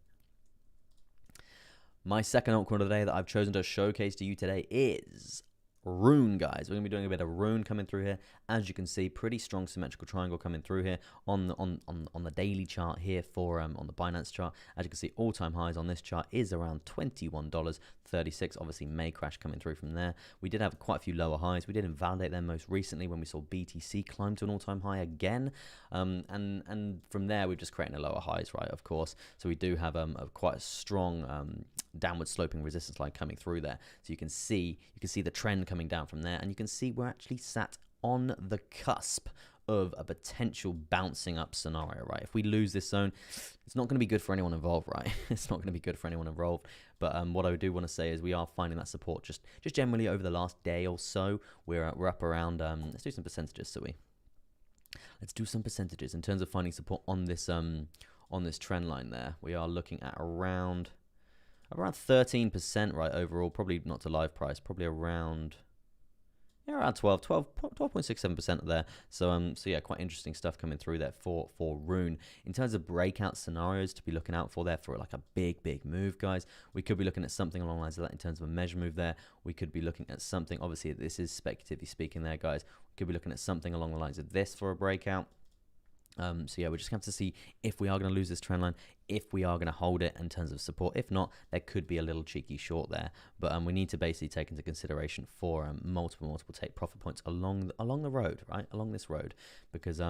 My second altcoin of the day that I've chosen to showcase to you today is RUNE, guys. We're going to be doing a bit of RUNE coming through here. As you can see, pretty strong symmetrical triangle coming through here on the daily chart here for on the Binance chart. As you can see, all-time highs on this chart is around $21.36. Obviously, May crash coming through from there. We did have quite a few lower highs. We did invalidate them most recently when we saw BTC climb to an all-time high again. And from there, we've just created a lower highs, right? Of course. So we do have quite a strong downward sloping resistance line coming through there. So you can see the trend coming down from there, and you can see we're actually sat on the cusp of a potential bouncing up scenario, right? If we lose this zone, it's not going to be good for anyone involved, right? It's not going to be good for anyone involved. But what I do want to say is we are finding that support just generally over the last day or so. We're up around, let's do some percentages, so let's do some percentages in terms of finding support on this trend line there. We are looking at around 13%, right, overall. Probably not to live price, probably around 12.67% there. So yeah, quite interesting stuff coming through there for RUNE. In terms of breakout scenarios to be looking out for there for like a big move, guys, we could be looking at something along the lines of that in terms of a measure move there. We could be looking at something, obviously this is speculatively speaking there, guys. We could be looking at something along the lines of this for a breakout. So yeah, we're just going to have to see if we are going to lose this trend line, if we are going to hold it in terms of support. If not, there could be a little cheeky short there. But we need to basically take into consideration for multiple take profit points along the road, right, along this road, because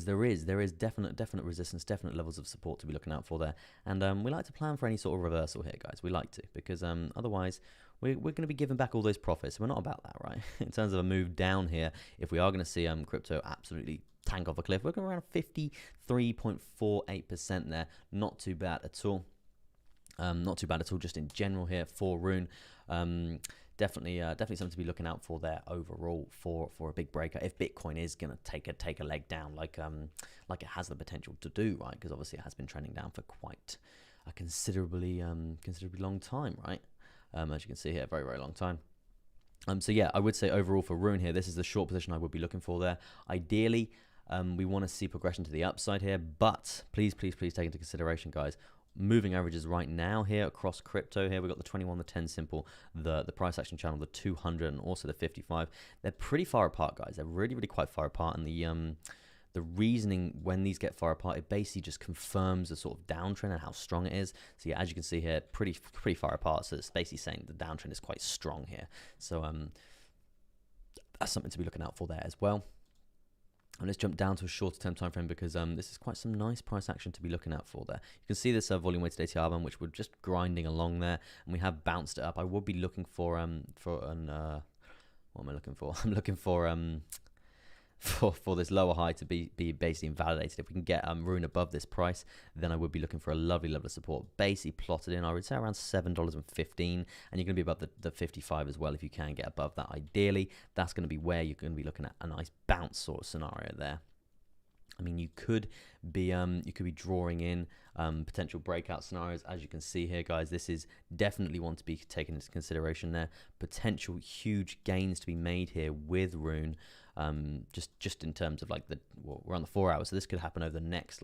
there is definite resistance, definite levels of support to be looking out for there. And we like to plan for any sort of reversal here, guys. We like to, because otherwise we're going to be giving back all those profits. We're not about that, right? In terms of a move down here, if we are going to see crypto absolutely tank off a cliff, we're going around 53.48% there. Not too bad at all. Not too bad at all, just in general here for RUNE. Definitely something to be looking out for there overall for a big breaker. If Bitcoin is going to take a leg down like it has the potential to do, right? Because obviously it has been trending down for quite a considerably long time, right? As you can see here, very long time. So yeah, I would say overall for RUNE here, this is the short position I would be looking for there. Ideally, we want to see progression to the upside here, but please take into consideration, guys, moving averages right now here across crypto here. We've got the 21, the 10 simple, the price action channel, the 200, and also the 55. They're pretty far apart, guys. They're really quite far apart, and the reasoning when these get far apart, it basically just confirms the sort of downtrend and how strong it is. So yeah, as you can see here, pretty far apart. So it's basically saying the downtrend is quite strong here. So that's something to be looking out for there as well. And let's jump down to a shorter term time frame, because this is quite some nice price action to be looking out for there. You can see this volume weighted ATR band, which we're just grinding along there, and we have bounced it up. I would be looking for what am I looking for? I'm looking for this lower high to be basically invalidated. If we can get RUNE above this price, then I would be looking for a lovely level of support, basically plotted in, I would say, around $7.15, and you're going to be above the 55 as well if you can get above that. Ideally, that's going to be where you're going to be looking at a nice bounce sort of scenario there. I mean, you could be drawing in potential breakout scenarios. As you can see here, guys, this is definitely one to be taken into consideration there. Potential huge gains to be made here with RUNE. Just in terms of like we're on the 4 hours, so this could happen over the next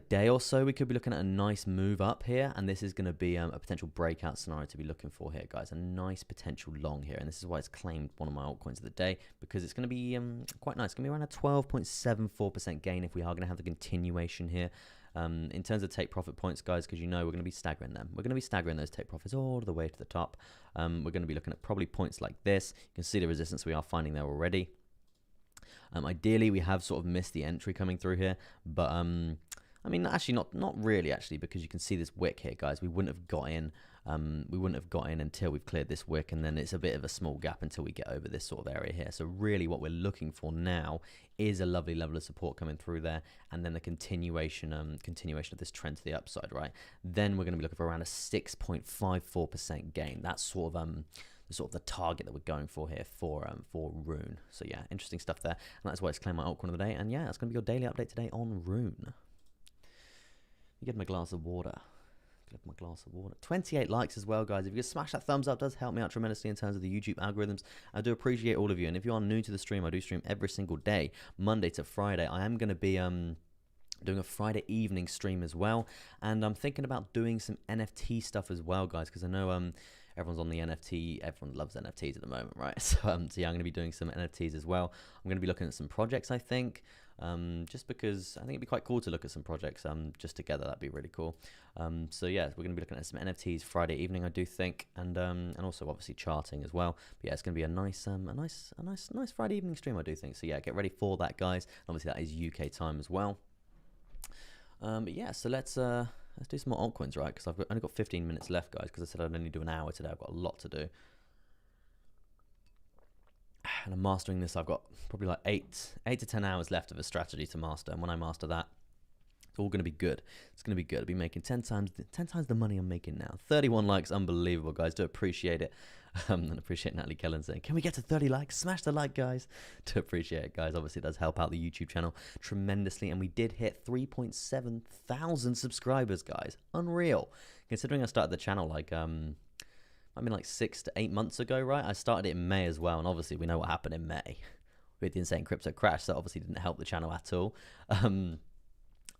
day or so. We could be looking at a nice move up here, and this is going to be a potential breakout scenario to be looking for here, guys. A nice potential long here, and this is why it's claimed one of my altcoins of the day, because it's going to be quite nice. It's going to be around a 12.74% gain if we are going to have the continuation here. In terms of take profit points, guys, because you know we're going to be staggering them. We're going to be staggering those take profits all the way to the top. We're going to be looking at probably points like this. You can see the resistance we are finding there already. Ideally, we have sort of missed the entry coming through here, but I mean, actually not really, actually, because you can see this wick here, guys. We wouldn't have got in. We wouldn't have got in until we've cleared this wick, and then it's a bit of a small gap until we get over this sort of area here. So really what we're looking for now is a lovely level of support coming through there, and then the continuation of this trend to the upside, right? Then we're going to be looking for around a 6.54% gain. That's sort of the target that we're going for here for RUNE. So yeah, interesting stuff there, and that's why it's claimed my altcoin of the day. And yeah, that's going to be your daily update today on RUNE. Give him a glass of water. 28 likes as well, guys. If you could smash that thumbs up, does help me out tremendously in terms of the YouTube algorithms. I do appreciate all of you. And if you are new to the stream, I do stream every single day, Monday to Friday. I am going to be doing a Friday evening stream as well, and I'm thinking about doing some NFT stuff as well, guys, because I know everyone's on the NFT. Everyone loves NFTs at the moment, right? So yeah, I'm going to be doing some NFTs as well. I'm going to be looking at some projects, I think. Just because I think it'd be quite cool to look at some projects just together. That'd be really cool. So yeah, we're going to be looking at some NFTs Friday evening, I do think, and also obviously charting as well. But yeah, it's going to be a nice Friday evening stream, I do think. So yeah, get ready for that, guys. Obviously that is UK time as well. But yeah, so let's do some more altcoins, right? Because I've only got 15 minutes left, guys. Because I said I'd only do an hour today. I've got a lot to do. and I'm mastering this. I've got probably like 8 to 10 hours left of a strategy to master, and when I master that, it's all going to be good. It's going to be good. I'll be making 10 times the money I'm making now. 31 likes, unbelievable, guys. Do appreciate it. And appreciate Natalie Kellen saying, can we get to 30 likes? Smash the like, guys. Do appreciate it, guys. Obviously, it does help out the YouTube channel tremendously. And we did hit 3.7 thousand subscribers, guys. Unreal. Considering I started the channel like, I mean, like 6 to 8 months ago, right? I started it in May as well. And obviously, we know what happened in May with the insane crypto crash. That obviously didn't help the channel at all.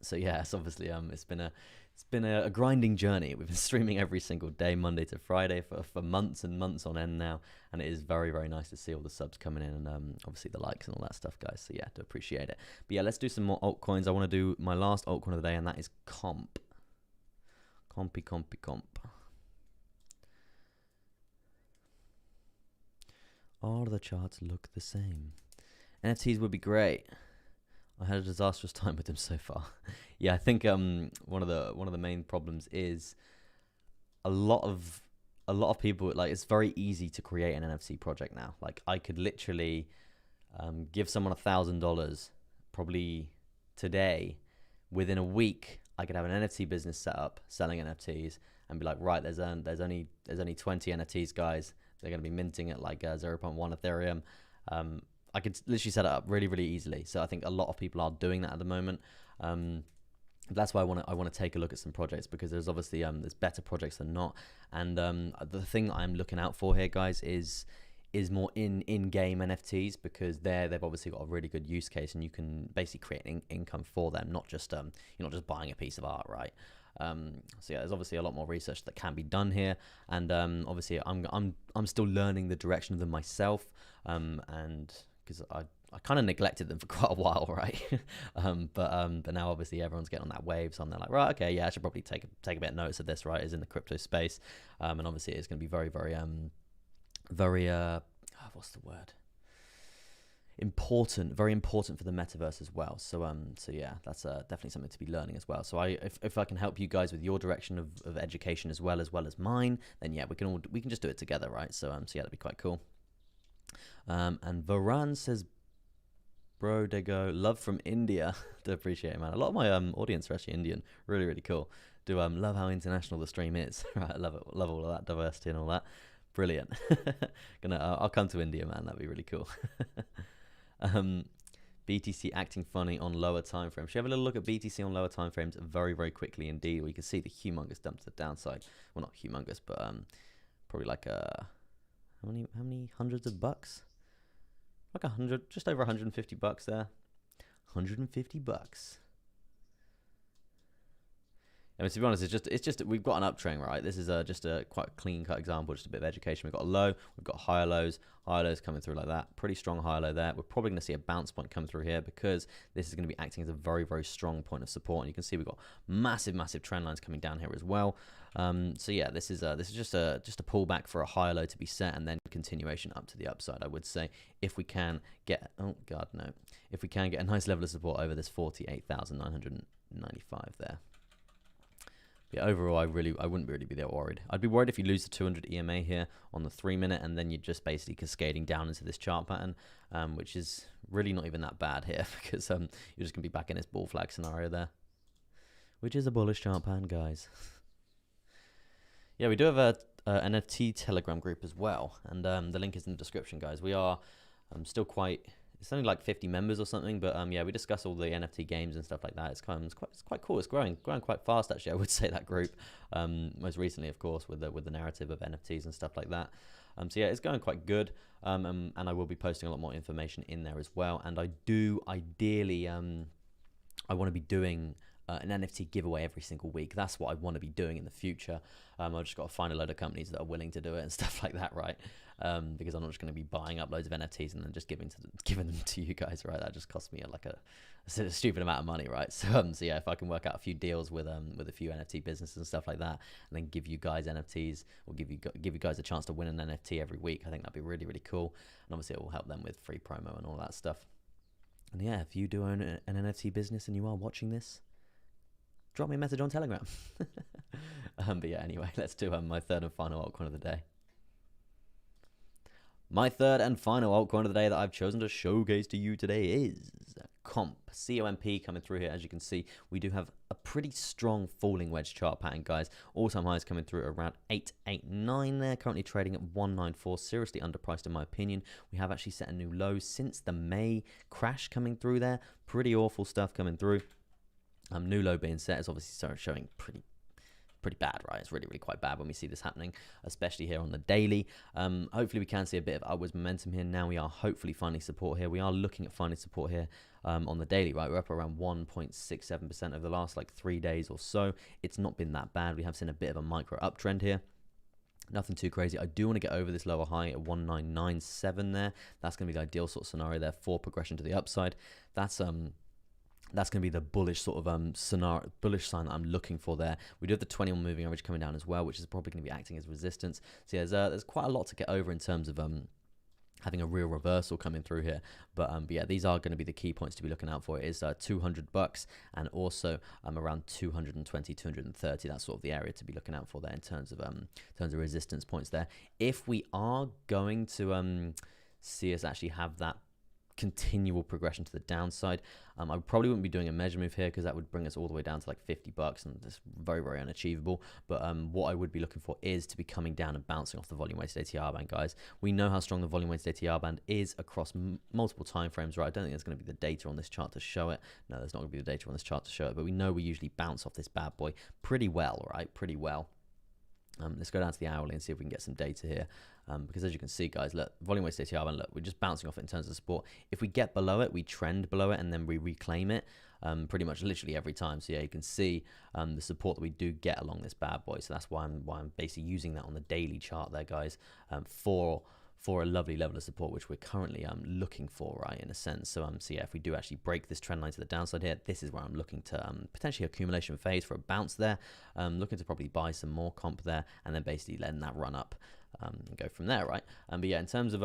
So yeah, it's obviously it's been a grinding journey. We've been streaming every single day, Monday to Friday, for months and months on end now, and it is very, very nice to see all the subs coming in and obviously the likes and all that stuff, guys. So yeah, do appreciate it. But yeah, let's do some more altcoins. I want to do my last altcoin of the day, and that is comp. Comp. All the charts look the same. NFTs would be great. I had a disastrous time with them so far. Yeah, I think one of the main problems is a lot of people, like, it's very easy to create an NFT project now. Like, I could literally give someone $1,000 probably today. Within a week, I could have an NFT business set up selling NFTs and be like, right, there's only 20 NFTs, guys. They're going to be minting at like 0.1 Ethereum. I could literally set it up really, really easily. So I think a lot of people are doing that at the moment. That's why I want to take a look at some projects, because there's obviously there's better projects than not. And the thing that I'm looking out for here, guys, is more in-game NFTs, because they've obviously got a really good use case, and you can basically create income for them, not just you're not just buying a piece of art, right? So yeah, there's obviously a lot more research that can be done here, and obviously I'm still learning the direction of them myself, and because I kind of neglected them for quite a while, right? But now obviously everyone's getting on that wave, so I'm like, right, okay, yeah, I should probably take a bit of notice of this, right? It's in the crypto space, and obviously it's going to be very, very what's the word? Very important for the metaverse as well. So yeah, that's definitely something to be learning as well. So if I can help you guys with your direction of education as well as mine, then yeah, we can just do it together, right? So yeah, that'd be quite cool. And Varan says, bro, they go, love from India. Do appreciate it, man. A lot of my audience are actually Indian. Really, really cool. Do love how international the stream is. Right, I love it. Love all of that diversity and all that. Brilliant. I'll come to India, man. That'd be really cool. BTC acting funny on lower time frames. Should we have a little look at BTC on lower time frames very, very quickly indeed, where you can see the humongous dump to the downside. Well, not humongous, but probably like how many hundreds of bucks? Like 100, just over 150 bucks there. 150 bucks. I mean, to be honest, it's just we've got an uptrend, right? This is just a quite clean cut example, just a bit of education. We've got a low, we've got higher lows coming through like that. Pretty strong higher low there. We're probably going to see a bounce point come through here, because this is going to be acting as a very, very strong point of support. And you can see we've got massive, massive trend lines coming down here as well. So yeah, this is just a pullback for a higher low to be set, and then continuation up to the upside. I would say if we can get if we can get a nice level of support over this 48,995 there. Yeah, overall, I wouldn't really be that worried. I'd be worried if you lose the 200 EMA here on the 3 minute, and then you're just basically cascading down into this chart pattern, which is really not even that bad here, because you're just gonna be back in this bull flag scenario there, which is a bullish chart pattern, guys. Yeah, we do have a NFT Telegram group as well, and the link is in the description, guys. We are still quite. It's only like 50 members or something, but yeah, we discuss all the NFT games and stuff like that. It's quite cool. It's growing quite fast, actually. I would say that group. Most recently, of course, with the narrative of NFTs and stuff like that. So yeah, it's going quite good. And I will be posting a lot more information in there as well. And I do ideally, I want to be doing an NFT giveaway every single week. That's what I want to be doing in the future. I've just got to find a load of companies that are willing to do it and stuff like that, right? Because I'm not just going to be buying up loads of NFTs and then just giving them to you guys, right? That just costs me like a stupid amount of money, right? So yeah, if I can work out a few deals with a few NFT businesses and stuff like that, and then give you guys NFTs, or give you guys a chance to win an NFT every week, I think that'd be really, really cool. And obviously, it will help them with free promo and all that stuff. And yeah, if you do own an NFT business and you are watching this, drop me a message on Telegram. But yeah, anyway, let's do my third and final altcoin of the day. My third and final altcoin of the day that I've chosen to showcase to you today is COMP, COMP coming through here. As you can see, we do have a pretty strong falling wedge chart pattern, guys. All-time highs coming through around 889 there, currently trading at 194, seriously underpriced in my opinion. We have actually set a new low since the May crash coming through there. Pretty awful stuff coming through. New low being set is obviously started showing pretty bad, right? It's really quite bad when we see this happening, especially here on the daily. Hopefully we can see a bit of upwards momentum here. Now we are hopefully finding support here. We are looking at finding support here on the daily, right? We're up around 1.67% over the last like 3 days or so. It's not been that bad. We have seen a bit of a micro uptrend here. Nothing too crazy. I do want to get over this lower high at 1997 there. That's going to be the ideal sort of scenario there for progression to the upside. That's going to be the bullish sort of bullish sign that I'm looking for there. We do have the 21 moving average coming down as well, which is probably going to be acting as resistance. So yeah, there's quite a lot to get over in terms of having a real reversal coming through here. But yeah, these are going to be the key points to be looking out for. It is $200 and also around 220, 230. That's sort of the area to be looking out for there in terms of resistance points there. If we are going to see us actually have that continual progression to the downside, I probably wouldn't be doing a measure move here because that would bring us all the way down to like $50 and that's very unachievable. But what I would be looking for is to be coming down and bouncing off the volume weighted ATR band, guys. We know how strong the volume weighted ATR band is across multiple time frames, right? I don't think there's going to be the data on this chart to show it. No, there's not going to be the data on this chart to show it, but we know we usually bounce off this bad boy pretty well, right? Pretty well. Let's go down to the hourly and see if we can get some data here. Because as you can see, guys, look, volume weighted ATR band, look, we're just bouncing off it in terms of support. If we get below it, we trend below it and then we reclaim it pretty much literally every time. So yeah, you can see the support that we do get along this bad boy. So that's why I'm basically using that on the daily chart there, guys, for a lovely level of support, which we're currently looking for, right, in a sense. So so yeah, if we do actually break this trend line to the downside here, this is where I'm looking to potentially accumulation phase for a bounce there. Looking to probably buy some more comp there and then basically letting that run up and go from there, right? But yeah, in terms of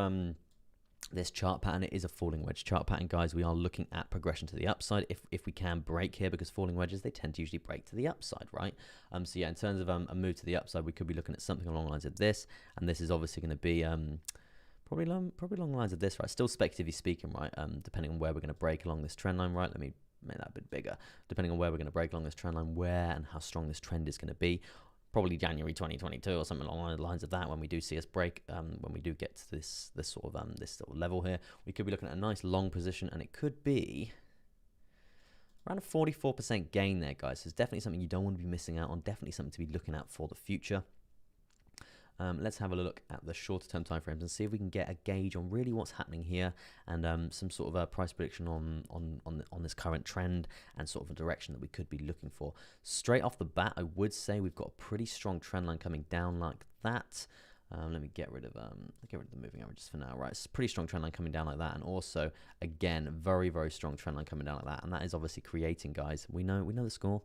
this chart pattern, it is a falling wedge chart pattern, guys. We are looking at progression to the upside if we can break here, because falling wedges, they tend to usually break to the upside, right? So yeah, in terms of a move to the upside, we could be looking at something along the lines of this, and this is obviously going to be probably along the lines of this, right? Still speculatively speaking, right? Depending on where we're going to break along this trend line, right? Let me make that a bit bigger. Depending on where we're going to break along this trend line, where and how strong this trend is going to be, probably January 2022 or something along the lines of that. When we do see us break, when we do get to this sort of level here, we could be looking at a nice long position, and it could be around a 44% gain there, guys. So it's definitely something you don't want to be missing out on. Definitely something to be looking out for the future. Let's have a look at the shorter term timeframes and see if we can get a gauge on really what's happening here, and some sort of a price prediction on this current trend and sort of a direction that we could be looking for. Straight off the bat, I would say we've got a pretty strong trend line coming down like that. Let me get rid of the moving averages for now, right? It's a pretty strong trend line coming down like that, and also again very strong trend line coming down like that, and that is obviously creating, guys. We know the score.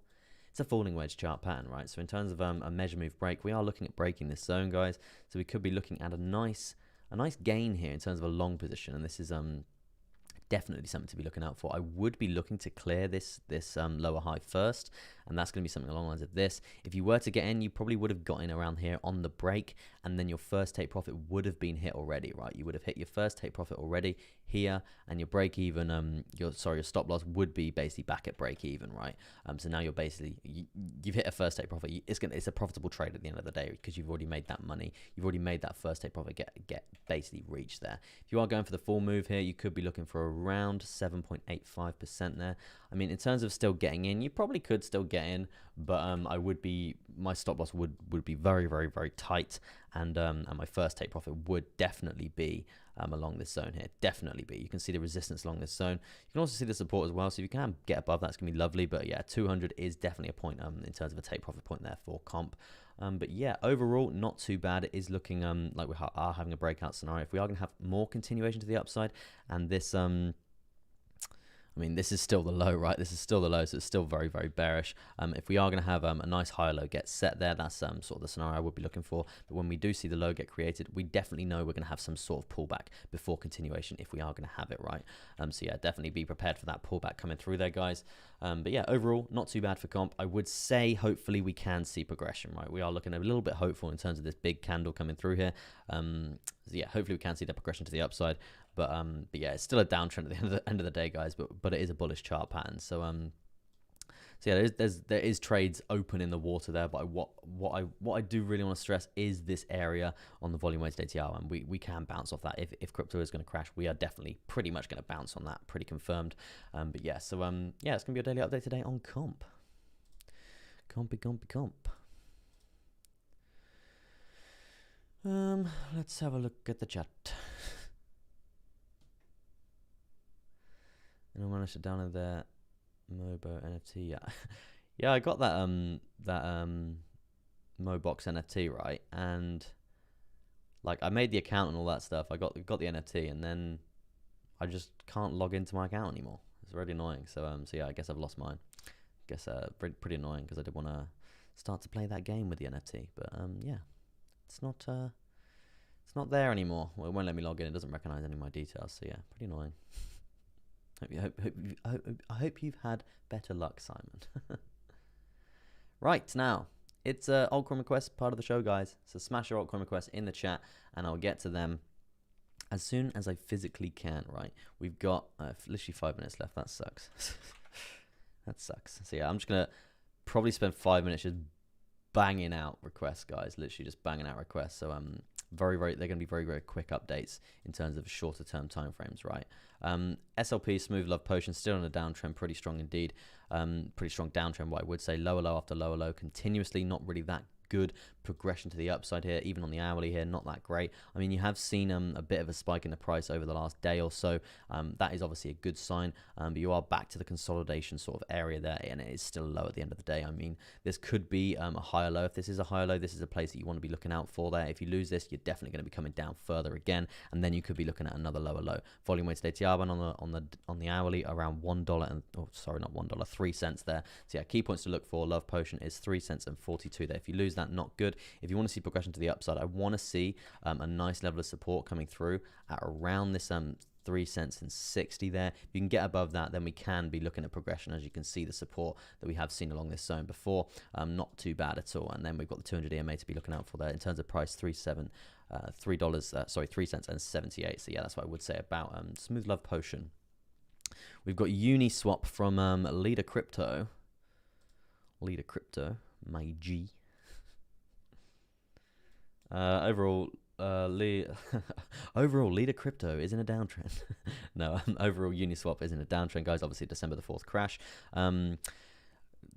It's a falling wedge chart pattern, right? So in terms of a measure move break, we are looking at breaking this zone, guys. So we could be looking at a nice gain here in terms of a long position, and this is definitely something to be looking out for. I would be looking to clear this lower high first, and that's going to be something along the lines of this. If you were to get in, you probably would have got in around here on the break, and then your first take profit would have been hit already, right? You would have hit your first take profit already here, and your break even, your stop loss would be basically back at break even, right? So now you're basically you've hit a first take profit. It's a profitable trade at the end of the day because you've already made that money. You've already made that first take profit get basically reached there. If you are going for the full move here, you could be looking for around 7.85% there. I mean, in terms of still getting in, you probably could still get in, but my stop loss would be very tight, and my first take profit would definitely be along this zone here. Definitely be. You can see the resistance along this zone. You can also see the support as well. So if you can get above, that's gonna be lovely. But yeah, 200 is definitely a point in terms of a take profit point there for comp. But yeah, overall, not too bad. It is looking like we are having a breakout scenario. If we are going to have more continuation to the upside, and this I mean, this is still the low, right? This is still the low, so it's still very, very bearish. If we are going to have a nice high low get set there, that's sort of the scenario I would be looking for. But when we do see the low get created, we definitely know we're going to have some sort of pullback before continuation if we are going to have it, right? So yeah, definitely be prepared for that pullback coming through there, guys. But yeah, overall, not too bad for comp. I would say hopefully we can see progression, right? We are looking a little bit hopeful in terms of this big candle coming through here. So yeah, hopefully we can see that progression to the upside. But yeah, it's still a downtrend at the end of the day, guys. But it is a bullish chart pattern. So so yeah, there is trades open in the water there. But what I do really want to stress is this area on the volume weighted ATR, and we can bounce off that. If crypto is going to crash, we are definitely pretty much going to bounce on that, pretty confirmed. But yeah, so yeah, it's gonna be a daily update today on comp. Comp. Let's have a look at the chat. And I managed to download that Mobo NFT. Yeah, yeah, I got that Mobox NFT, right? And like I made the account and all that stuff. I got the NFT, and then I just can't log into my account anymore. It's really annoying. So so yeah, I guess I've lost mine. I guess pretty annoying because I did want to start to play that game with the NFT, but yeah, it's not there anymore. Well, it won't let me log in. It doesn't recognize any of my details. So yeah, pretty annoying. I hope you've had better luck, Simon. Right, now, it's altcoin requests, part of the show, guys. So smash your altcoin requests in the chat, and I'll get to them as soon as I physically can, right? We've got literally 5 minutes left. That sucks. That sucks. So yeah, I'm just going to probably spend 5 minutes just banging out requests, guys. Literally just banging out requests. So they're going to be very, very quick updates in terms of shorter term timeframes, right? SLP, Smooth Love Potion, still on a downtrend, pretty strong indeed. Pretty strong downtrend, what I would say. Lower low after lower low, continuously, not really that good progression to the upside here, even on the hourly here, not that great. I mean, you have seen a bit of a spike in the price over the last day or so. That is obviously a good sign, but you are back to the consolidation sort of area there, and it is still low at the end of the day. I mean, this could be a higher low. If this is a higher low, this is a place that you want to be looking out for there. If you lose this, you're definitely going to be coming down further again, and then you could be looking at another lower low. Volume weighted ATR on the hourly around $1 and not $1, 3 cents there. So yeah, key points to look for. Love Potion is 3 cents and 42 there. If you lose that, not good. If you want to see progression to the upside, I want to see a nice level of support coming through at around this 3 cents and 60 there. If you can get above that, then we can be looking at progression. As you can see, the support that we have seen along this zone before, not too bad at all. And then we've got the 200 EMA to be looking out for there. In terms of price, 3 cents and 78. So yeah, that's what I would say about Smooth Love Potion. We've got Uniswap from Leader Crypto, my G. Overall, Leader Crypto is in a downtrend. No, overall Uniswap is in a downtrend, guys. Obviously, December the 4th crash.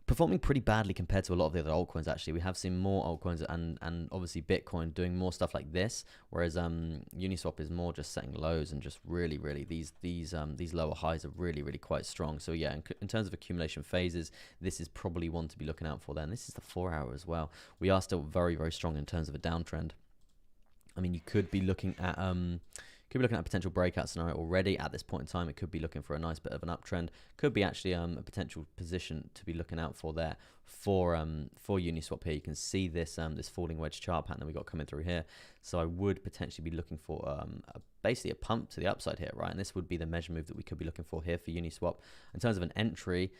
Performing pretty badly compared to a lot of the other altcoins, actually. We have seen more altcoins and obviously Bitcoin doing more stuff like this, whereas Uniswap is more just setting lows and just really these lower highs are really quite strong. So yeah, in terms of accumulation phases, this is probably one to be looking out for there. And this is the 4 hour as well. We are still very strong in terms of a downtrend. I mean, you could be looking at a potential breakout scenario already at this point in time. It could be looking for a nice bit of an uptrend. Could be actually a potential position to be looking out for there for Uniswap here. You can see this this falling wedge chart pattern that we got coming through here. So I would potentially be looking for basically a pump to the upside here, right? And this would be the measure move that we could be looking for here for Uniswap. In terms of an entry,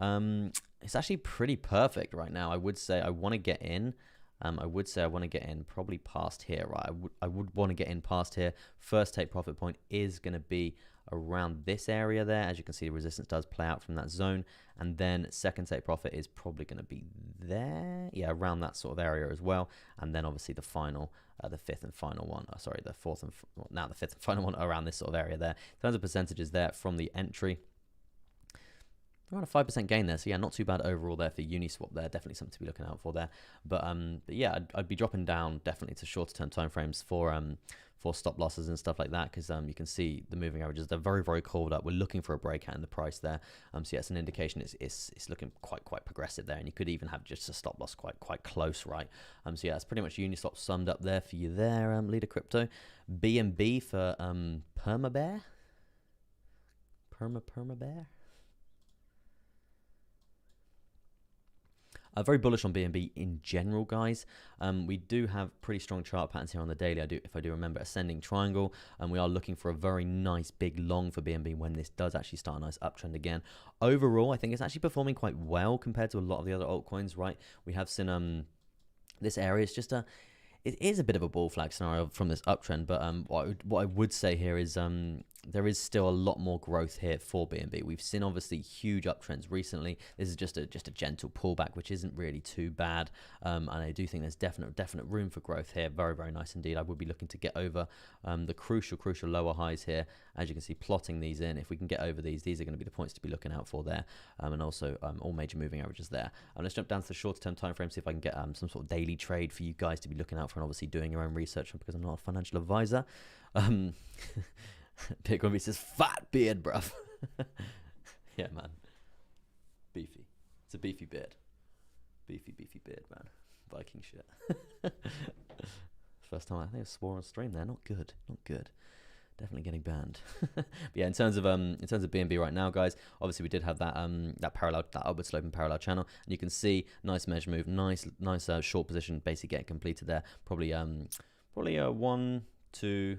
it's actually pretty perfect right now. I would say I want to get in. I would say I want to get in probably past here, right? I would want to get in past here. First take profit point is going to be around this area there. As you can see, the resistance does play out from that zone. And then second take profit is probably going to be there. Yeah, around that sort of area as well. And then obviously the final, the fifth and final one. The fifth and final one around this sort of area there. In terms of percentages there from the entry, around a 5% gain there, so yeah, not too bad overall there for Uniswap there. Definitely something to be looking out for there. But yeah, I'd be dropping down definitely to shorter term timeframes for stop losses and stuff like that, because you can see the moving averages, they're very called up. We're looking for a breakout in the price there. So yeah, it's an indication it's looking quite progressive there, and you could even have just a stop loss quite close, right? So yeah, that's pretty much Uniswap summed up there for you there, Leader Crypto. BNB for Permabear. Permabear. Very bullish on BNB in general, guys. We do have pretty strong chart patterns here on the daily. If I do remember, ascending triangle, and we are looking for a very nice big long for BNB when this does actually start a nice uptrend again. Overall, I think it's actually performing quite well compared to a lot of the other altcoins, right? We have seen this area is just it is a bit of a bull flag scenario from this uptrend, but what I would say here is there is still a lot more growth here for BNB. We've seen obviously huge uptrends recently. This is just a gentle pullback, which isn't really too bad, and I do think there's definite room for growth here. Very, very nice indeed. I would be looking to get over the crucial lower highs here. As you can see, plotting these in, if we can get over these are going to be the points to be looking out for there, and also all major moving averages there. Let's jump down to the shorter term time frame, see if I can get some sort of daily trade for you guys to be looking out for, and obviously doing your own research, because I'm not a financial advisor. Bitcoin Beat says, fat beard, bruv. Yeah, man. Beefy. It's a beefy beard. Beefy beard, man. Viking shit. First time I think I swore on stream there. Not good. Definitely getting banned. But yeah, in terms of BNB right now, guys, obviously we did have that that upward sloping parallel channel, and you can see nice measure move, nice short position basically getting completed there. Probably 1, 2,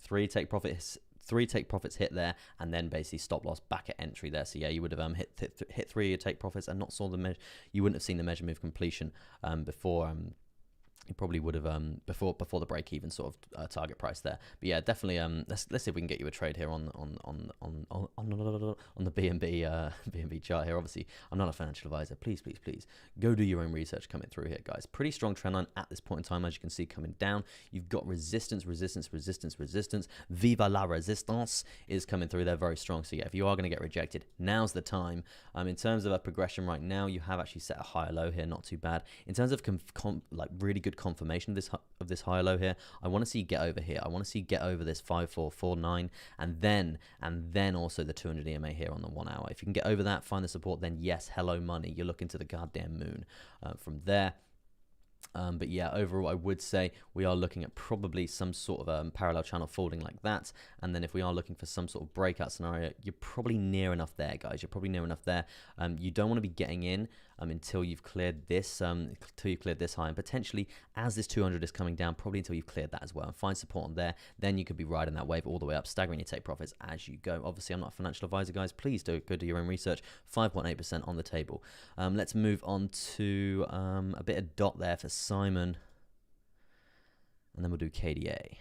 3 take profits. 3 take profits hit there, and then basically stop loss back at entry there. So yeah, you would have hit 3 take profits and not saw the measure. You wouldn't have seen the measure move completion before. You probably would have before the break even sort of target price there. But yeah, definitely let's see if we can get you a trade here on the BNB chart here. Obviously, I'm not a financial advisor. Please go do your own research coming through here, guys. Pretty strong trend line at this point in time, as you can see coming down. You've got resistance. Viva la resistance is coming through there, very strong. So yeah, if you are going to get rejected, now's the time. In terms of a progression right now, you have actually set a higher low here, not too bad. In terms of like really good confirmation of this higher low here, I want to see you get over here. I want to see you get over this 5449, and then also the 200 EMA here on the 1 hour. If you can get over that, find the support, then yes, hello money, you're looking to the goddamn moon from there. But yeah, overall, I would say we are looking at probably some sort of parallel channel folding like that. And then if we are looking for some sort of breakout scenario, you're probably near enough there, guys. You're probably near enough there. You don't want to be getting in until you've cleared this, high, and potentially as this 200 is coming down, probably until you've cleared that as well, and find support on there. Then you could be riding that wave all the way up, staggering your take profits as you go. Obviously, I'm not a financial advisor, guys. Please go do your own research. 5.8% on the table. Let's move on to a bit of dot there for Simon, and then we'll do KDA.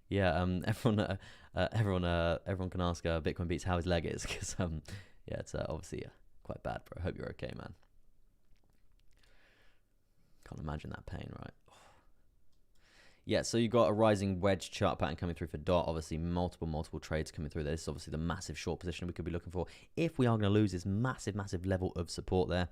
Yeah, everyone can ask Bitcoin Beats how his leg is, because yeah, it's obviously quite bad, bro. I hope you're okay, man. Can't imagine that pain, right? Yeah, so you got a rising wedge chart pattern coming through for DOT. Obviously, multiple trades coming through there. This is obviously the massive short position we could be looking for if we are going to lose this massive level of support there.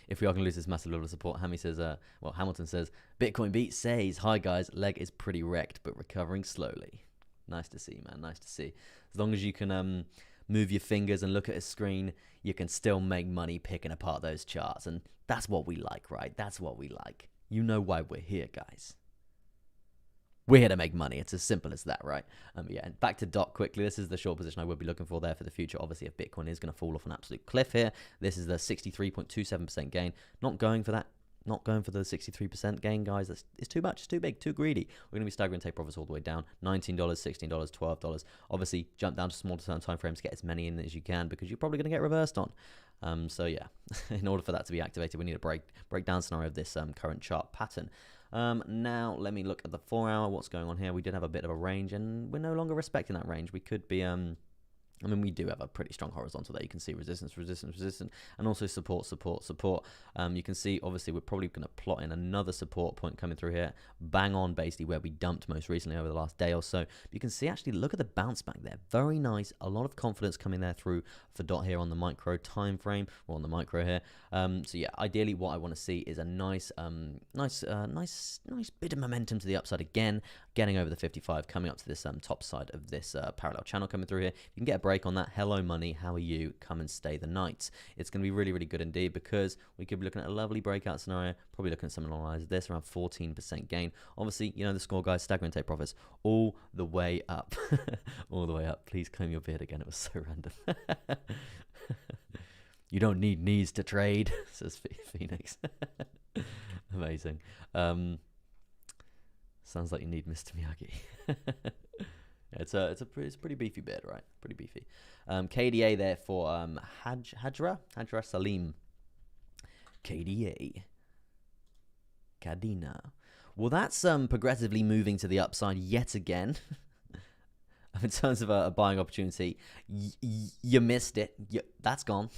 If we are going to lose this massive level of support, Hamilton says, Bitcoin Beat says, hi guys, leg is pretty wrecked, but recovering slowly. Nice to see, man. Nice to see. As long as you can move your fingers and look at a screen, you can still make money picking apart those charts. And that's what we like, right? That's what we like. You know why we're here, guys. We're here to make money. It's as simple as that, right? Yeah, back to DOT quickly. This is the short position I would be looking for there for the future. Obviously, if Bitcoin is going to fall off an absolute cliff here, this is the 63.27% gain. Not going for that. Not going for the 63% gain, guys. It's too much. It's too big. Too greedy. We're going to be staggering take profits all the way down. $19, $16, $12. Obviously, jump down to smaller time frames. Get as many in as you can, because you're probably going to get reversed on. So yeah, in order for that to be activated, we need a breakdown scenario of this current chart pattern. Now, let me look at the 4 hour. What's going on here? We did have a bit of a range, and we're no longer respecting that range. We could be I mean, we do have a pretty strong horizontal there. You can see resistance, and also support. You can see, obviously, we're probably going to plot in another support point coming through here, bang on basically where we dumped most recently over the last day or so. But you can see, actually, look at the bounce back there. Very nice. A lot of confidence coming there through for DOT here on the micro time frame, or on the micro here. So yeah, ideally, what I want to see is a nice bit of momentum to the upside again, getting over the 55, coming up to this top side of this parallel channel coming through here. You can get a break on that. Hello money, how are you? Come and stay the night. It's going to be really good indeed, because we could be looking at a lovely breakout scenario, probably looking at something like this, around 14% gain. Obviously, you know the score, guys, staggering take profits all the way up. All the way up. Please comb your beard again. It was so random. You don't need knees to trade, says Phoenix. Amazing. Sounds like you need Mr. Miyagi. It's a pretty beefy bid, right? Pretty beefy. KDA there for Hajra Salim. KDA. Kadina. Well, that's progressively moving to the upside yet again. In terms of a buying opportunity, you missed it. That's gone.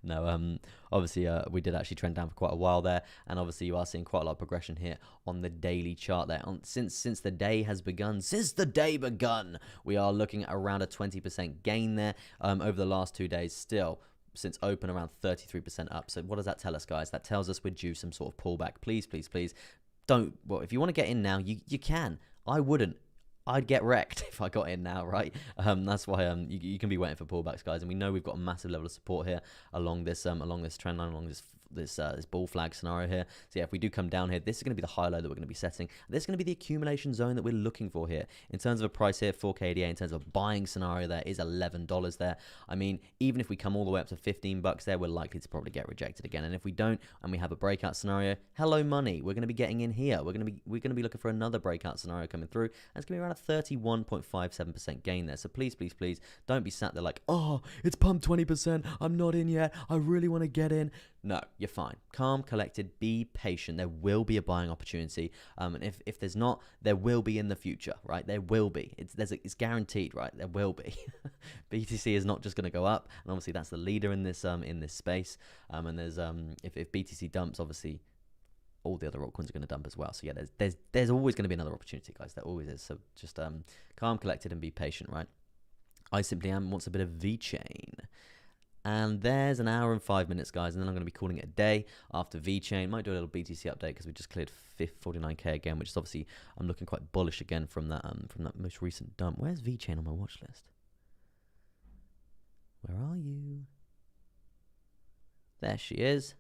No, obviously we did actually trend down for quite a while there, and obviously you are seeing quite a lot of progression here on the daily chart there. Since the day has begun, we are looking at around a 20% gain there over the last 2 days still. Since open, around 33% up. So what does that tell us, guys? That tells us we're due some sort of pullback. Please, please, please don't. Well, if you want to get in now, you can. I wouldn't. I'd get wrecked if I got in now, right? That's why you can be waiting for pullbacks, guys. And we know we've got a massive level of support here along this trend line, along this bull flag scenario here. So yeah, if we do come down here, this is going to be the high low that we're going to be setting. This is going to be the accumulation zone that we're looking for here. In terms of a price here for KDA, in terms of a buying scenario, there is $11 there. I mean, even if we come all the way up to $15 there, we're likely to probably get rejected again. And if we don't, and we have a breakout scenario, hello money, we're going to be getting in here. We're going to be looking for another breakout scenario coming through. And it's going to be around a 31.57% gain there. So please, please, please don't be sat there like, oh, it's pumped 20%. I'm not in yet. I really want to get in. No, you're fine. Calm, collected, be patient. There will be a buying opportunity. And if there's not, there will be in the future, right? There will be. It's guaranteed, right? There will be. BTC is not just going to go up. And obviously that's the leader in this space. And there's if BTC dumps, obviously all the other altcoins are going to dump as well. So yeah, there's always going to be another opportunity, guys. There always is. So just calm, collected, and be patient, right? I simply wants a bit of VeChain. And there's an hour and 5 minutes, guys, and then I'm going to be calling it a day after VeChain. Might do a little BTC update because we just cleared 49k again, which is obviously I'm looking quite bullish again from that most recent dump. Where's VeChain on my watch list? Where are you? There she is.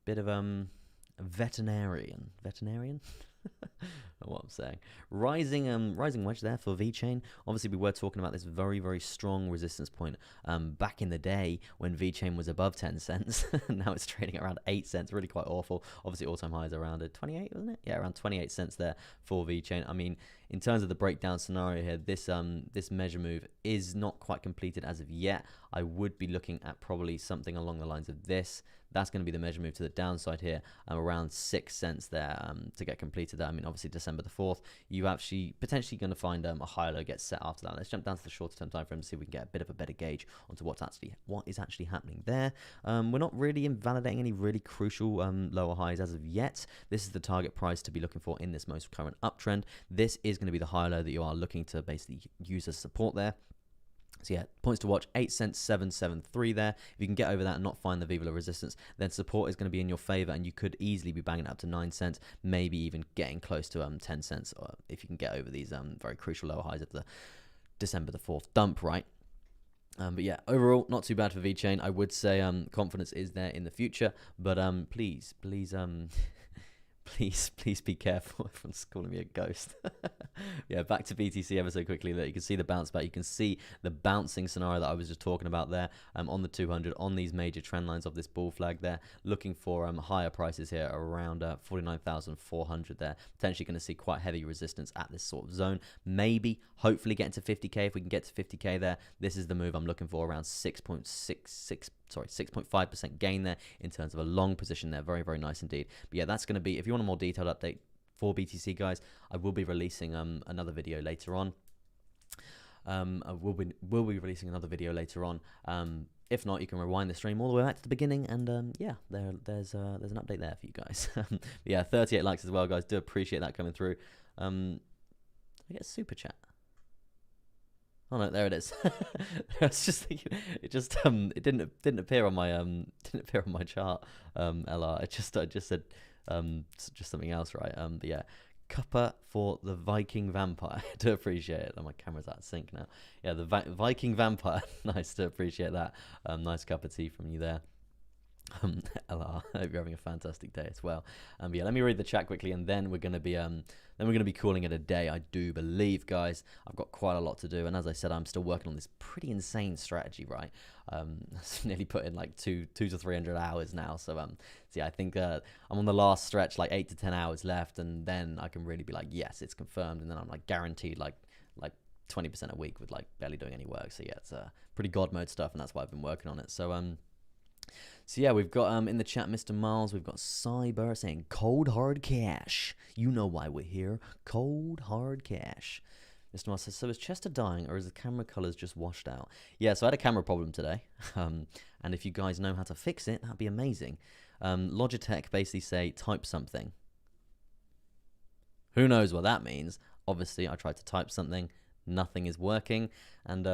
Bit of veterinarian. What I'm saying. Rising wedge there for VeChain. Obviously, we were talking about this very, very strong resistance point back in the day when VeChain was above 10 cents. Now it's trading around 8 cents. Really quite awful. Obviously, all-time highs around 28, wasn't it? Yeah, around 28 cents there for VeChain. I mean, in terms of the breakdown scenario here, this measure move is not quite completed as of yet. I would be looking at probably something along the lines of this. That's going to be the measure move to the downside here, around 6 cents there to get completed there. I mean, obviously, December the 4th, you actually potentially going to find a higher low get set after that. Let's jump down to the shorter term time frame to see if we can get a bit of a better gauge onto what is actually happening there. We're not really invalidating any really crucial lower highs as of yet. This is the target price to be looking for in this most current uptrend. This is going to be the higher low that you are looking to basically use as support there. So yeah, points to watch, 8 cents, 773 there. If you can get over that and not find the Viva La resistance, then support is going to be in your favor, and you could easily be banging up to 9 cents, maybe even getting close to 10 cents, or if you can get over these very crucial lower highs of the December the 4th dump, right? But yeah, overall, not too bad for VeChain. I would say confidence is there in the future, but please be careful. Everyone's calling me a ghost. Yeah, back to BTC ever so quickly. That you can see the bounce back. You can see the bouncing scenario that I was just talking about there on the 200 on these major trend lines of this bull flag there. Looking for higher prices here around 49,400 there. Potentially going to see quite heavy resistance at this sort of zone. Maybe, hopefully getting to 50k. If we can get to 50k there, this is the move I'm looking for, around 6.5% gain there in terms of a long position there. Very, very nice indeed. But yeah, that's going to be, if you want a more detailed update for BTC, guys, I will be releasing another video later on. We'll be releasing another video later on. If not, you can rewind the stream all the way back to the beginning, and yeah, there's an update there for you guys. Yeah, 38 likes as well, guys. Do appreciate that coming through. I get a super chat. Oh no, there it is. I was just thinking, it just it didn't appear on my chart. LR. I just said just something else, right? But yeah, cuppa for the Viking Vampire. I do appreciate it. Oh, my camera's out of sync now. Yeah, the Viking Vampire. Nice, to appreciate that. Nice cup of tea from you there. LR, I hope you're having a fantastic day as well. But yeah, let me read the chat quickly, and then we're gonna be calling it a day. I do believe, guys. I've got quite a lot to do, and as I said, I'm still working on this pretty insane strategy, right? I've nearly put in like two to 300 hours now. So yeah, I think I'm on the last stretch, like 8 to 10 hours left, and then I can really be like, yes, it's confirmed, and then I'm like guaranteed like 20% a week with like barely doing any work. So yeah, it's pretty God mode stuff, and that's why I've been working on it. So yeah, we've got in the chat, Mr. Miles, we've got Cyber saying cold hard cash. You know why we're here. Cold hard cash. Mr. Miles says, so is Chester dying or is the camera colors just washed out? Yeah, so I had a camera problem today. And if you guys know how to fix it, that'd be amazing. Logitech basically say type something. Who knows what that means? Obviously, I tried to type something. Nothing is working, and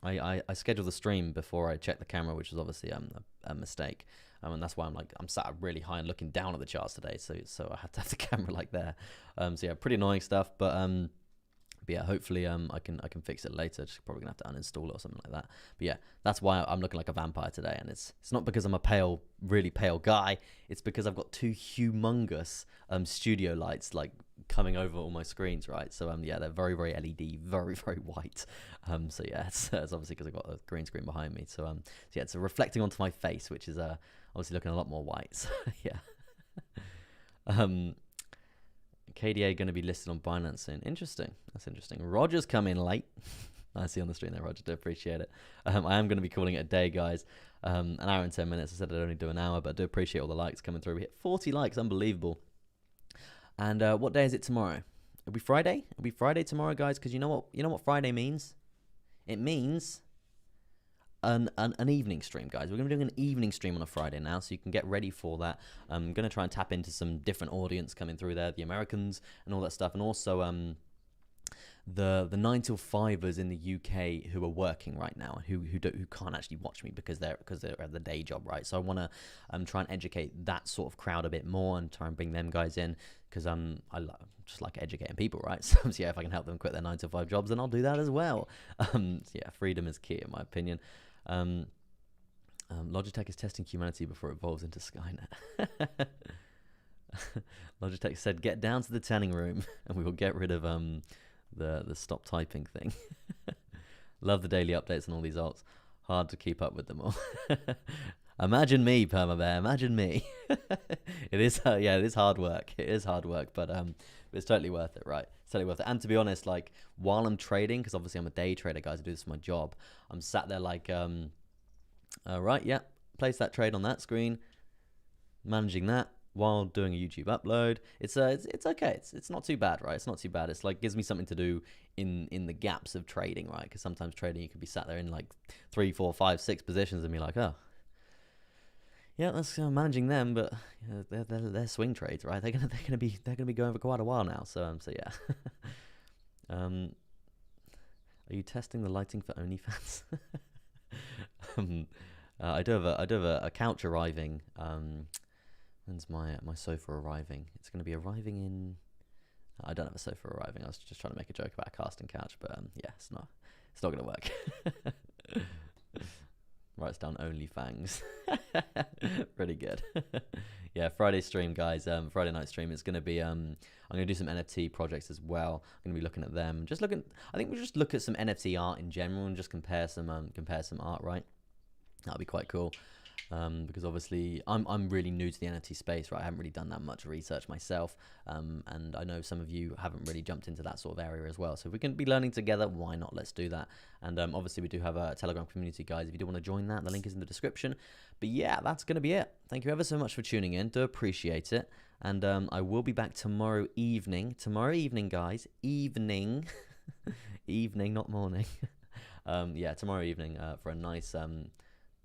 I scheduled the stream before I checked the camera, which is obviously a mistake, and that's why I'm sat really high and looking down at the charts today, so I had to have the camera like there. So yeah, pretty annoying stuff, but yeah, hopefully I can fix it later. Just probably gonna have to uninstall it or something like that. But yeah, that's why I'm looking like a vampire today, and it's not because I'm a really pale guy. It's because I've got two humongous studio lights like coming over all my screens, right? So yeah, they're very LED, very white. So yeah, it's obviously because I've got a green screen behind me. So yeah, it's reflecting onto my face, which is obviously looking a lot more white. So yeah. KDA going to be listed on Binance soon. Interesting. That's interesting. Roger's come in late. I see on the screen there, Roger. Do appreciate it. I am going to be calling it a day, guys. An hour and 10 minutes. I said I'd only do an hour, but I do appreciate all the likes coming through. We hit 40 likes. Unbelievable. And what day is it tomorrow? It'll be Friday. It'll be Friday tomorrow, guys, because you know what Friday means? It means an evening stream, guys. We're going to be doing an evening stream on a Friday now, so you can get ready for that. I'm going to try and tap into some different audience coming through there, the Americans and all that stuff, and also the 9 till 5ers in the UK who are working right now, who can't actually watch me because they're at the day job, right? So I want to try and educate that sort of crowd a bit more and try and bring them guys in, because I just like educating people, right? So yeah, if I can help them quit their 9 to 5 jobs, then I'll do that as well. So yeah, freedom is key in my opinion. Logitech is testing humanity before it evolves into Skynet. Logitech said, get down to the tanning room and we will get rid of the stop typing thing. Love the daily updates on all these alts. Hard to keep up with them all. Imagine me, Permabear. Imagine me. It is, yeah, it is hard work. It is hard work, but it's totally worth it, right? It's totally worth it. And to be honest, like while I'm trading, because obviously I'm a day trader, guys, I do this for my job. I'm sat there like, right, yeah, place that trade on that screen, managing that while doing a YouTube upload. It's okay. It's not too bad, right? It's not too bad. It's like gives me something to do in the gaps of trading, right? Because sometimes trading you could be sat there in like 3, 4, 5, 6 positions and be like, oh. Yeah, that's managing them, but they're swing trades, right? They're gonna be going for quite a while now. So yeah. Are you testing the lighting for OnlyFans? I do have a couch arriving. When's my sofa arriving? It's gonna be arriving in. I don't have a sofa arriving. I was just trying to make a joke about a casting couch, but yeah, it's not gonna work. Writes down OnlyFangs. Pretty good. Yeah, Friday stream, guys. Friday night stream is going to be. I'm going to do some NFT projects as well. I'm going to be looking at them. I think we'll just look at some NFT art in general and just compare some art, right? That'll be quite cool. Because obviously I'm really new to the NFT space, right? I haven't really done that much research myself, and I know some of you haven't really jumped into that sort of area as well. So if we can be learning together, why not? Let's do that. And obviously we do have a Telegram community, guys. If you do want to join that, the link is in the description. But yeah, that's going to be it. Thank you ever so much for tuning in. Do appreciate it. And I will be back tomorrow evening. Tomorrow evening, guys. Evening. Evening, not morning. Yeah, tomorrow evening for a nice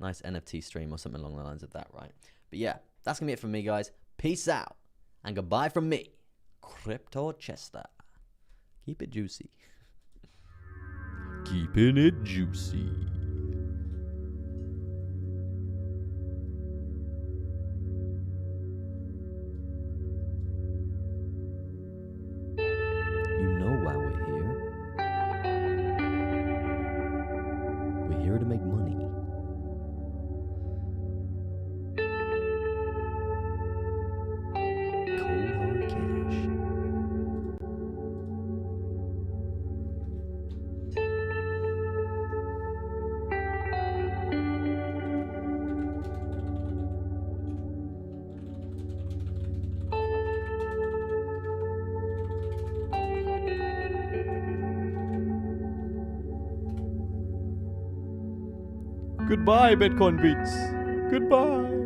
NFT stream or something along the lines of that, right? But yeah, that's gonna be it from me, guys. Peace out and goodbye from me, Crypto Chester. Keep it juicy. Keeping it juicy. You know why we're here. We're here to make money. Goodbye, Bitcoin Beats. Goodbye.